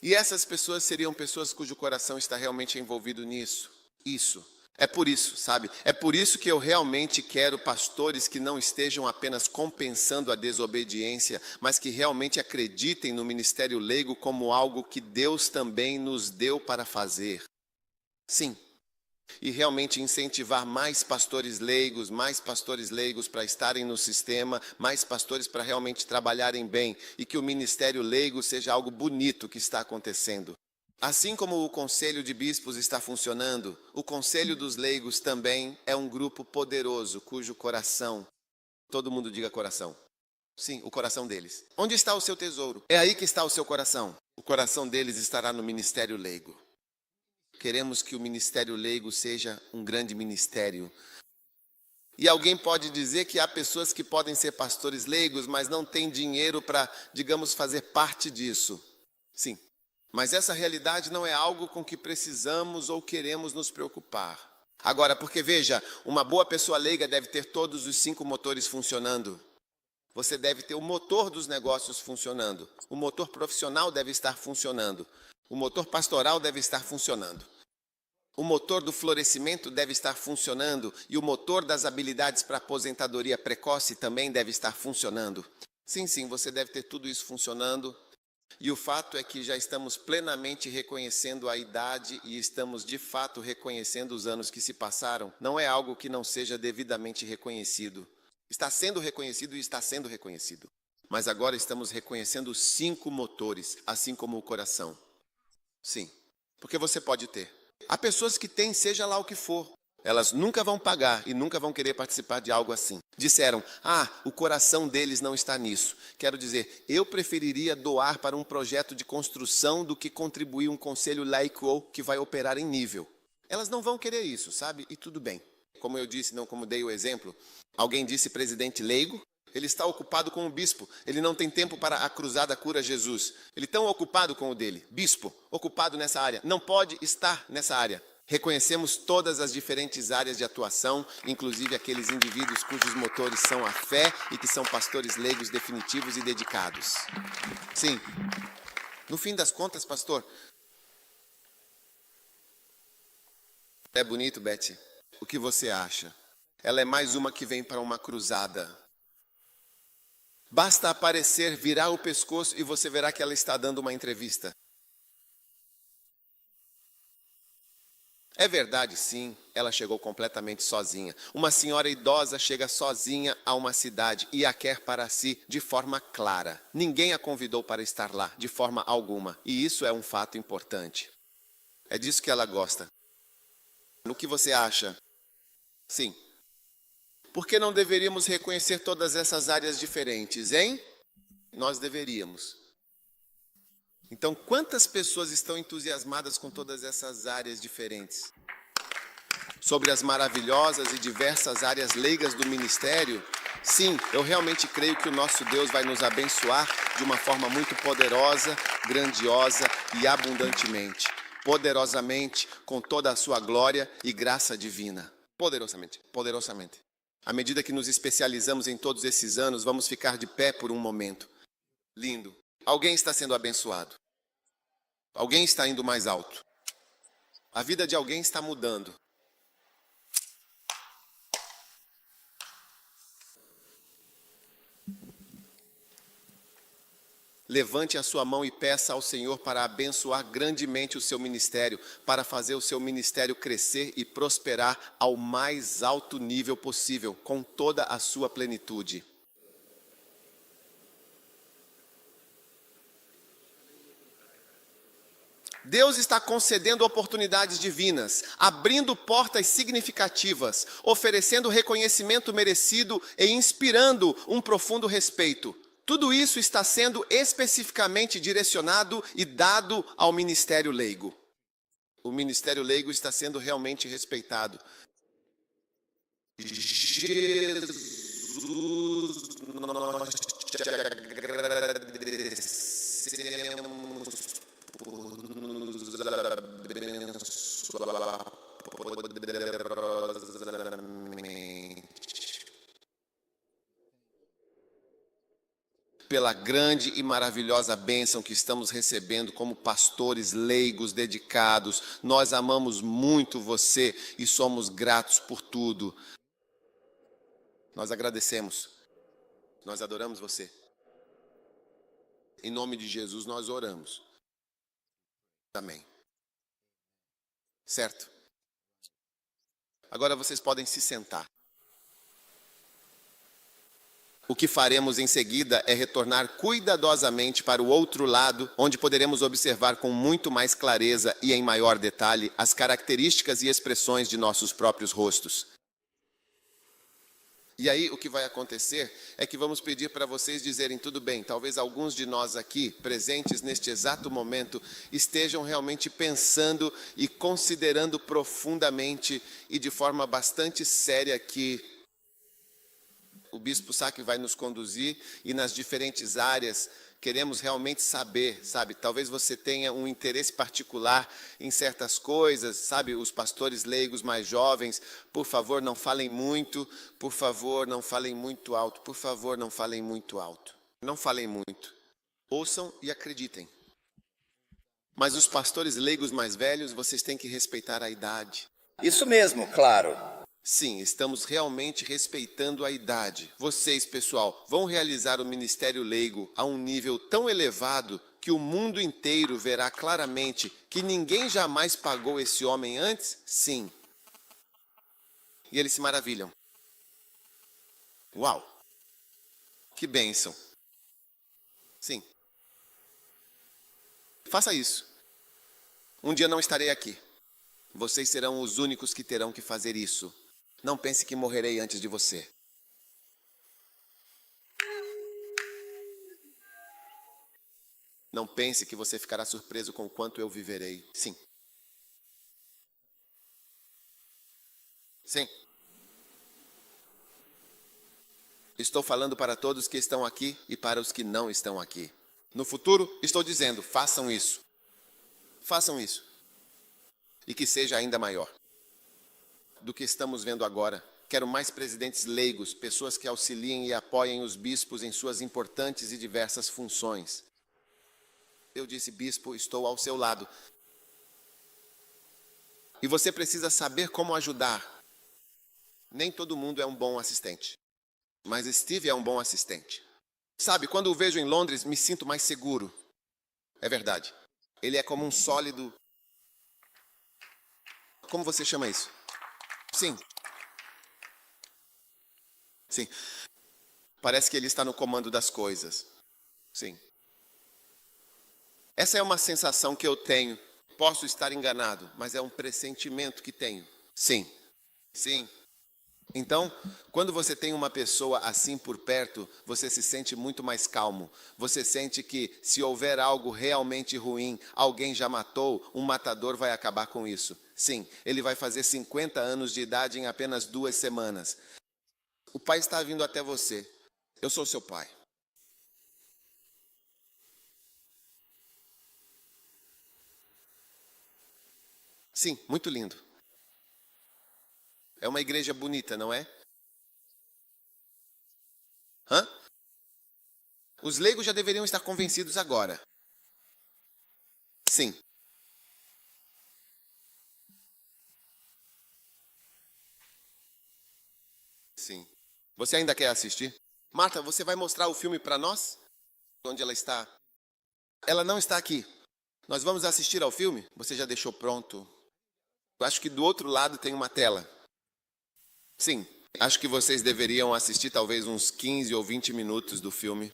E essas pessoas seriam pessoas cujo coração está realmente envolvido nisso. Isso. É por isso, sabe? É por isso que eu realmente quero pastores que não estejam apenas compensando a desobediência, mas que realmente acreditem no ministério leigo como algo que Deus também nos deu para fazer. Sim. E realmente incentivar mais pastores leigos para estarem no sistema, mais pastores para realmente trabalharem bem, e que o ministério leigo seja algo bonito que está acontecendo. Assim como o Conselho de Bispos está funcionando, o Conselho dos Leigos também é um grupo poderoso, cujo coração, todo mundo diga coração. Sim, o coração deles. Onde está o seu tesouro? É aí que está o seu coração. O coração deles estará no ministério leigo. Queremos que o ministério leigo seja um grande ministério. E alguém pode dizer que há pessoas que podem ser pastores leigos, mas não têm dinheiro para, digamos, fazer parte disso. Sim. Mas essa realidade não é algo com que precisamos ou queremos nos preocupar. Agora, porque veja, uma boa pessoa leiga deve ter todos os 5 motores funcionando. Você deve ter o motor dos negócios funcionando. O motor profissional deve estar funcionando. O motor pastoral deve estar funcionando. O motor do florescimento deve estar funcionando. E o motor das habilidades para aposentadoria precoce também deve estar funcionando. Sim, você deve ter tudo isso funcionando. E o fato é que já estamos plenamente reconhecendo a idade e estamos de fato reconhecendo os anos que se passaram. Não é algo que não seja devidamente reconhecido. Está sendo reconhecido e está sendo reconhecido. Mas agora estamos reconhecendo os 5 motores, assim como o coração. Sim, porque você pode ter. Há pessoas que têm, seja lá o que for. Elas nunca vão pagar e nunca vão querer participar de algo assim. Disseram, o coração deles não está nisso. Quero dizer, eu preferiria doar para um projeto de construção do que contribuir um conselho laico que vai operar em nível. Elas não vão querer isso, sabe? E tudo bem. Como eu disse, não como dei o exemplo, alguém disse presidente leigo, ele está ocupado com o bispo. Ele não tem tempo para a cruzada cura Jesus. Ele tão ocupado com o dele. Bispo, ocupado nessa área. Não pode estar nessa área. Reconhecemos todas as diferentes áreas de atuação, inclusive aqueles indivíduos cujos motores são a fé e que são pastores leigos definitivos e dedicados. Sim. No fim das contas, pastor, é bonito, Betty? O que você acha? Ela é mais uma que vem para uma cruzada. Basta aparecer, virar o pescoço e você verá que ela está dando uma entrevista. É verdade, sim, ela chegou completamente sozinha. Uma senhora idosa chega sozinha a uma cidade e a quer para si de forma clara. Ninguém a convidou para estar lá, de forma alguma. E isso é um fato importante. É disso que ela gosta. O que você acha? Sim. Por que não deveríamos reconhecer todas essas áreas diferentes, hein? Nós deveríamos. Então, quantas pessoas estão entusiasmadas com todas essas áreas diferentes? Sobre as maravilhosas e diversas áreas leigas do ministério? Sim, eu realmente creio que o nosso Deus vai nos abençoar de uma forma muito poderosa, grandiosa e abundantemente. Poderosamente, com toda a sua glória e graça divina. Poderosamente, poderosamente. À medida que nos especializamos em todos esses anos, vamos ficar de pé por um momento. Lindo. Alguém está sendo abençoado. Alguém está indo mais alto. A vida de alguém está mudando. Levante a sua mão e peça ao Senhor para abençoar grandemente o seu ministério, para fazer o seu ministério crescer e prosperar ao mais alto nível possível, com toda a sua plenitude. Deus está concedendo oportunidades divinas, abrindo portas significativas, oferecendo reconhecimento merecido e inspirando um profundo respeito. Tudo isso está sendo especificamente direcionado e dado ao ministério leigo. o ministério leigo está sendo realmente respeitado. Jesus, nós te agradecemos por nos abençoar poderosamente. Pela grande e maravilhosa bênção que estamos recebendo como pastores leigos dedicados. Nós amamos muito você e somos gratos por tudo. Nós agradecemos. Nós adoramos você. Em nome de Jesus nós oramos. Amém. Certo? Agora vocês podem se sentar. O que faremos em seguida é retornar cuidadosamente para o outro lado, onde poderemos observar com muito mais clareza e em maior detalhe as características e expressões de nossos próprios rostos. E aí o que vai acontecer é que vamos pedir para vocês dizerem tudo bem. Talvez alguns de nós aqui, presentes neste exato momento, estejam realmente pensando e considerando profundamente e de forma bastante séria que o Bispo Sack vai nos conduzir e nas diferentes áreas queremos realmente saber, sabe? Talvez você tenha um interesse particular em certas coisas, sabe? Os pastores leigos mais jovens, por favor, não falem muito, por favor, não falem muito alto, por favor, não falem muito alto. Não falem muito. Ouçam e acreditem. Mas os pastores leigos mais velhos, vocês têm que respeitar a idade. Isso mesmo, claro. Sim, estamos realmente respeitando a idade. Vocês, pessoal, vão realizar o ministério leigo a um nível tão elevado que o mundo inteiro verá claramente que ninguém jamais pagou esse homem antes? Sim. E eles se maravilham. Uau! Que bênção. Sim. Faça isso. Um dia não estarei aqui. Vocês serão os únicos que terão que fazer isso. Não pense que morrerei antes de você. Não pense que você ficará surpreso com o quanto eu viverei. Sim. Sim. Estou falando para todos que estão aqui e para os que não estão aqui. No futuro, estou dizendo, façam isso. Façam isso. E que seja ainda maior do que estamos vendo agora. Quero mais presidentes leigos, pessoas que auxiliem e apoiem os bispos em suas importantes e diversas funções. Eu disse, bispo, estou ao seu lado. E você precisa saber como ajudar. Nem todo mundo é um bom assistente, mas Steve é um bom assistente. Sabe, quando o vejo em Londres, me sinto mais seguro. É verdade. Ele é como um sólido... Como você chama isso? Sim. Sim. Parece que ele está no comando das coisas. Sim. Essa é uma sensação que eu tenho. Posso estar enganado, mas é um pressentimento que tenho. Sim. Sim. Então, quando você tem uma pessoa assim por perto, você se sente muito mais calmo. Você sente que, se houver algo realmente ruim, alguém já matou, um matador vai acabar com isso. Sim, ele vai fazer 50 anos de idade em apenas 2 semanas. O pai está vindo até você. Eu sou seu pai. Sim, muito lindo. É uma igreja bonita, não é? Hã? Os leigos já deveriam estar convencidos agora. Sim. Sim. Você ainda quer assistir? Marta, você vai mostrar o filme para nós? Onde ela está? Ela não está aqui. Nós vamos assistir ao filme? Você já deixou pronto? Eu acho que do outro lado tem uma tela. Sim. Acho que vocês deveriam assistir talvez uns 15 ou 20 minutos do filme.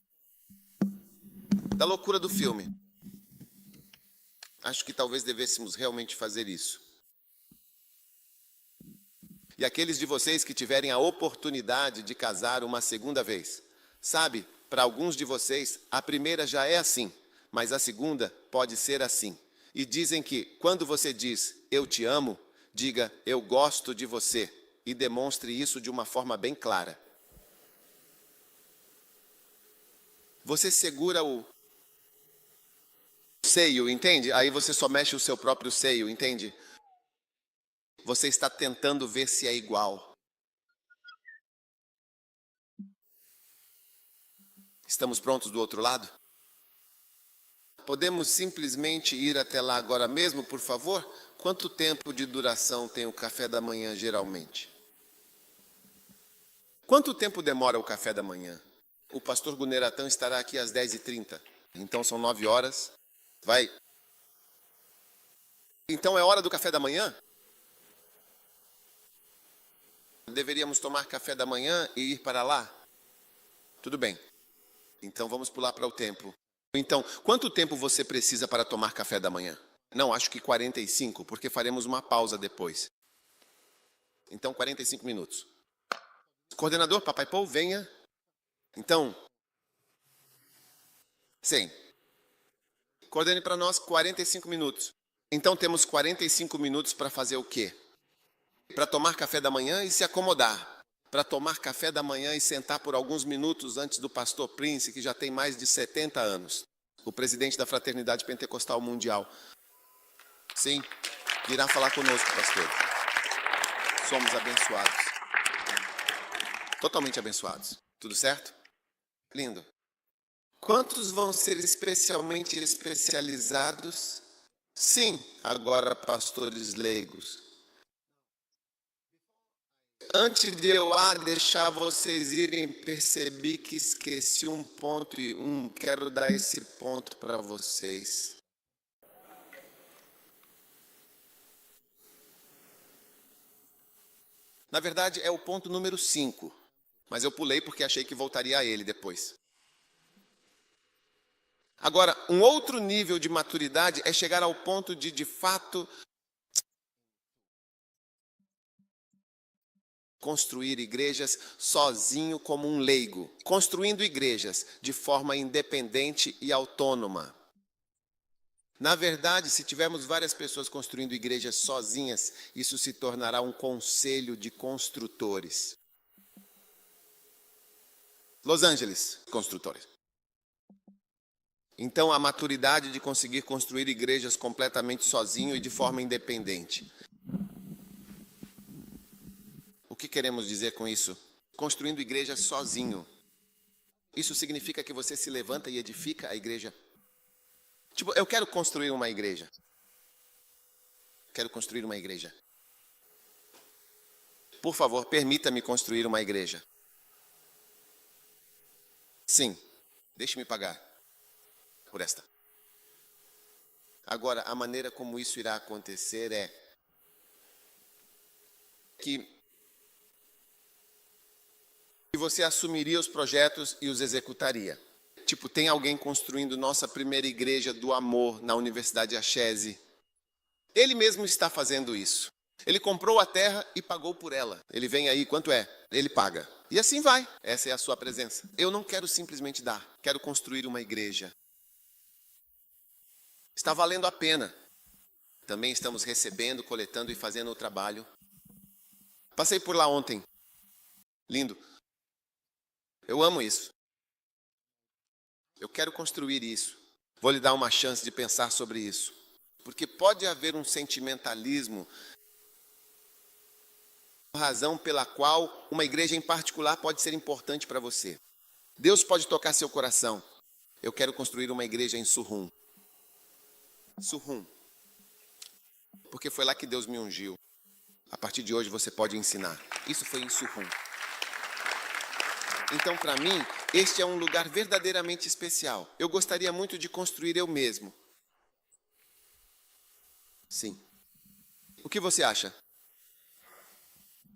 Da loucura do filme. Acho que talvez devêssemos realmente fazer isso. E aqueles de vocês que tiverem a oportunidade de casar uma segunda vez. Sabe, para alguns de vocês, a primeira já é assim, mas a segunda pode ser assim. E dizem que quando você diz eu te amo, diga eu gosto de você e demonstre isso de uma forma bem clara. Você segura o seio, entende? Aí você só mexe o seu próprio seio, entende? Você está tentando ver se é igual. Estamos prontos do outro lado? Podemos simplesmente ir até lá agora mesmo, por favor? Quanto tempo de duração tem o café da manhã, geralmente? Quanto tempo demora o café da manhã? O pastor Guneratão estará aqui às 10h30. Então são 9 horas. Vai. Então é hora do café da manhã? Deveríamos tomar café da manhã e ir para lá? Tudo bem. Então vamos pular para o tempo. Então, quanto tempo você precisa para tomar café da manhã? Não, acho que 45, porque faremos uma pausa depois. Então, 45 minutos. Coordenador, Papai Paul, venha. Então, sim. Coordene para nós 45 minutos. Então, temos 45 minutos para fazer o quê? Para tomar café da manhã e se acomodar. Para tomar café da manhã e sentar por alguns minutos antes do pastor Prince, que já tem mais de 70 anos. O presidente da Fraternidade Pentecostal Mundial. Sim, irá falar conosco, pastor. Somos abençoados. Totalmente abençoados. Tudo certo? Lindo. Quantos vão ser especialmente especializados? Sim, agora pastores leigos. Antes de eu deixar vocês irem, percebi que esqueci um ponto e quero dar esse ponto para vocês. Na verdade, é o ponto número 5, mas eu pulei porque achei que voltaria a ele depois. Agora, um outro nível de maturidade é chegar ao ponto de fato, construir igrejas sozinho como um leigo, construindo igrejas de forma independente e autônoma. Na verdade, se tivermos várias pessoas construindo igrejas sozinhas, isso se tornará um conselho de construtores. Los Angeles, construtores. Então, a maturidade de conseguir construir igrejas completamente sozinho e de forma independente. O que queremos dizer com isso? Construindo igreja sozinho. Isso significa que você se levanta e edifica a igreja. Tipo, eu quero construir uma igreja. Quero construir uma igreja. Por favor, permita-me construir uma igreja. Sim, deixe-me pagar por esta. Agora, a maneira como isso irá acontecer é que você assumiria os projetos e os executaria. Tipo, tem alguém construindo nossa primeira igreja do amor na Universidade Achese. Ele mesmo está fazendo isso. Ele comprou a terra e pagou por ela. Ele vem aí, quanto é? Ele paga. E assim vai. Essa é a sua presença. Eu não quero simplesmente dar. Quero construir uma igreja. Está valendo a pena. Também estamos recebendo, coletando e fazendo o trabalho. Passei por lá ontem. Lindo. Eu amo isso. Eu quero construir isso. Vou lhe dar uma chance de pensar sobre isso. Porque pode haver um sentimentalismo, razão pela qual uma igreja em particular pode ser importante para você. Deus pode tocar seu coração. Eu quero construir uma igreja em Surum. Surum. Porque foi lá que Deus me ungiu. A partir de hoje você pode ensinar. Isso foi em Surum. Então, para mim, este é um lugar verdadeiramente especial. Eu gostaria muito de construir eu mesmo. Sim. O que você acha?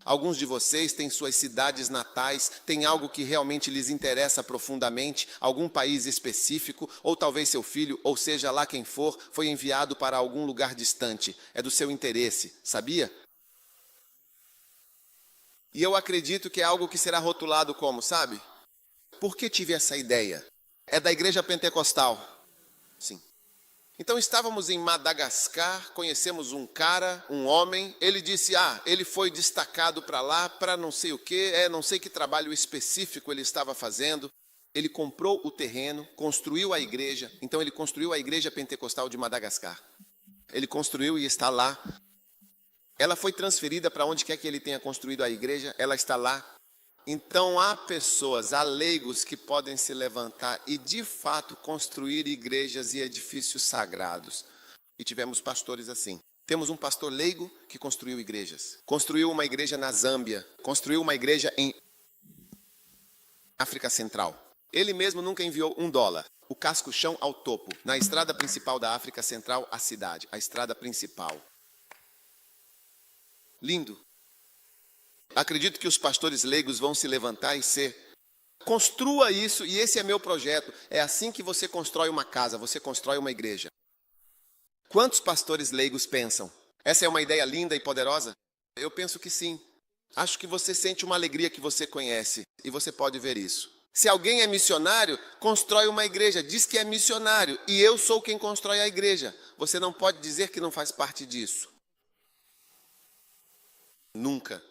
Alguns de vocês têm suas cidades natais, têm algo que realmente lhes interessa profundamente, algum país específico, ou talvez seu filho, ou seja lá quem for, foi enviado para algum lugar distante. É do seu interesse, sabia? E eu acredito que é algo que será rotulado como, sabe? Por que tive essa ideia? É da igreja pentecostal. Sim. Então estávamos em Madagascar, conhecemos um cara, um homem, ele disse, ele foi destacado para lá, para não sei o quê, não sei que trabalho específico ele estava fazendo. Ele comprou o terreno, construiu a igreja, então ele construiu a igreja pentecostal de Madagascar. Ele construiu e está lá. Ela foi transferida para onde quer que ele tenha construído a igreja, ela está lá. Então há pessoas, há leigos que podem se levantar e de fato construir igrejas e edifícios sagrados. E tivemos pastores assim. Temos um pastor leigo que construiu igrejas. Construiu uma igreja na Zâmbia, construiu uma igreja em África Central. Ele mesmo nunca enviou $1. O casco-chão ao topo, na estrada principal da África Central, a cidade, a estrada principal. Lindo. Acredito que os pastores leigos vão se levantar e ser. Construa isso, e esse é meu projeto. É assim que você constrói uma casa, você constrói uma igreja. Quantos pastores leigos pensam? Essa é uma ideia linda e poderosa? Eu penso que sim. Acho que você sente uma alegria que você conhece, e você pode ver isso. Se alguém é missionário, constrói uma igreja, diz que é missionário, e eu sou quem constrói a igreja. Você não pode dizer que não faz parte disso. Nunca.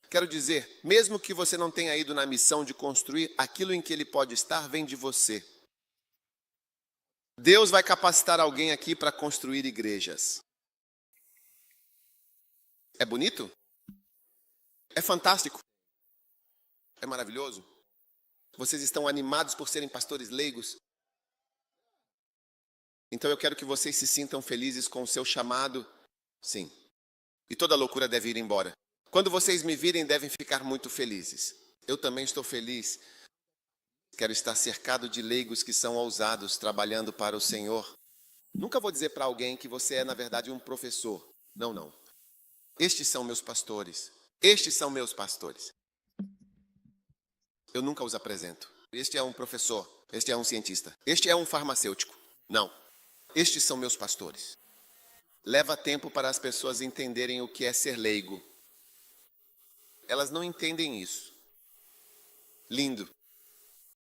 Quero dizer, mesmo que você não tenha ido na missão de construir, aquilo em que ele pode estar vem de você. Deus vai capacitar alguém aqui para construir igrejas. É bonito? É fantástico? É maravilhoso? Vocês estão animados por serem pastores leigos? Então eu quero que vocês se sintam felizes com o seu chamado. Sim. E toda loucura deve ir embora. Quando vocês me virem, devem ficar muito felizes. Eu também estou feliz. Quero estar cercado de leigos que são ousados, trabalhando para o Senhor. Nunca vou dizer para alguém que você é, na verdade, um professor. Não, não. Estes são meus pastores. Estes são meus pastores. Eu nunca os apresento. Este é um professor. Este é um cientista. Este é um farmacêutico. Não. Estes são meus pastores. Leva tempo para as pessoas entenderem o que é ser leigo. Elas não entendem isso. Lindo.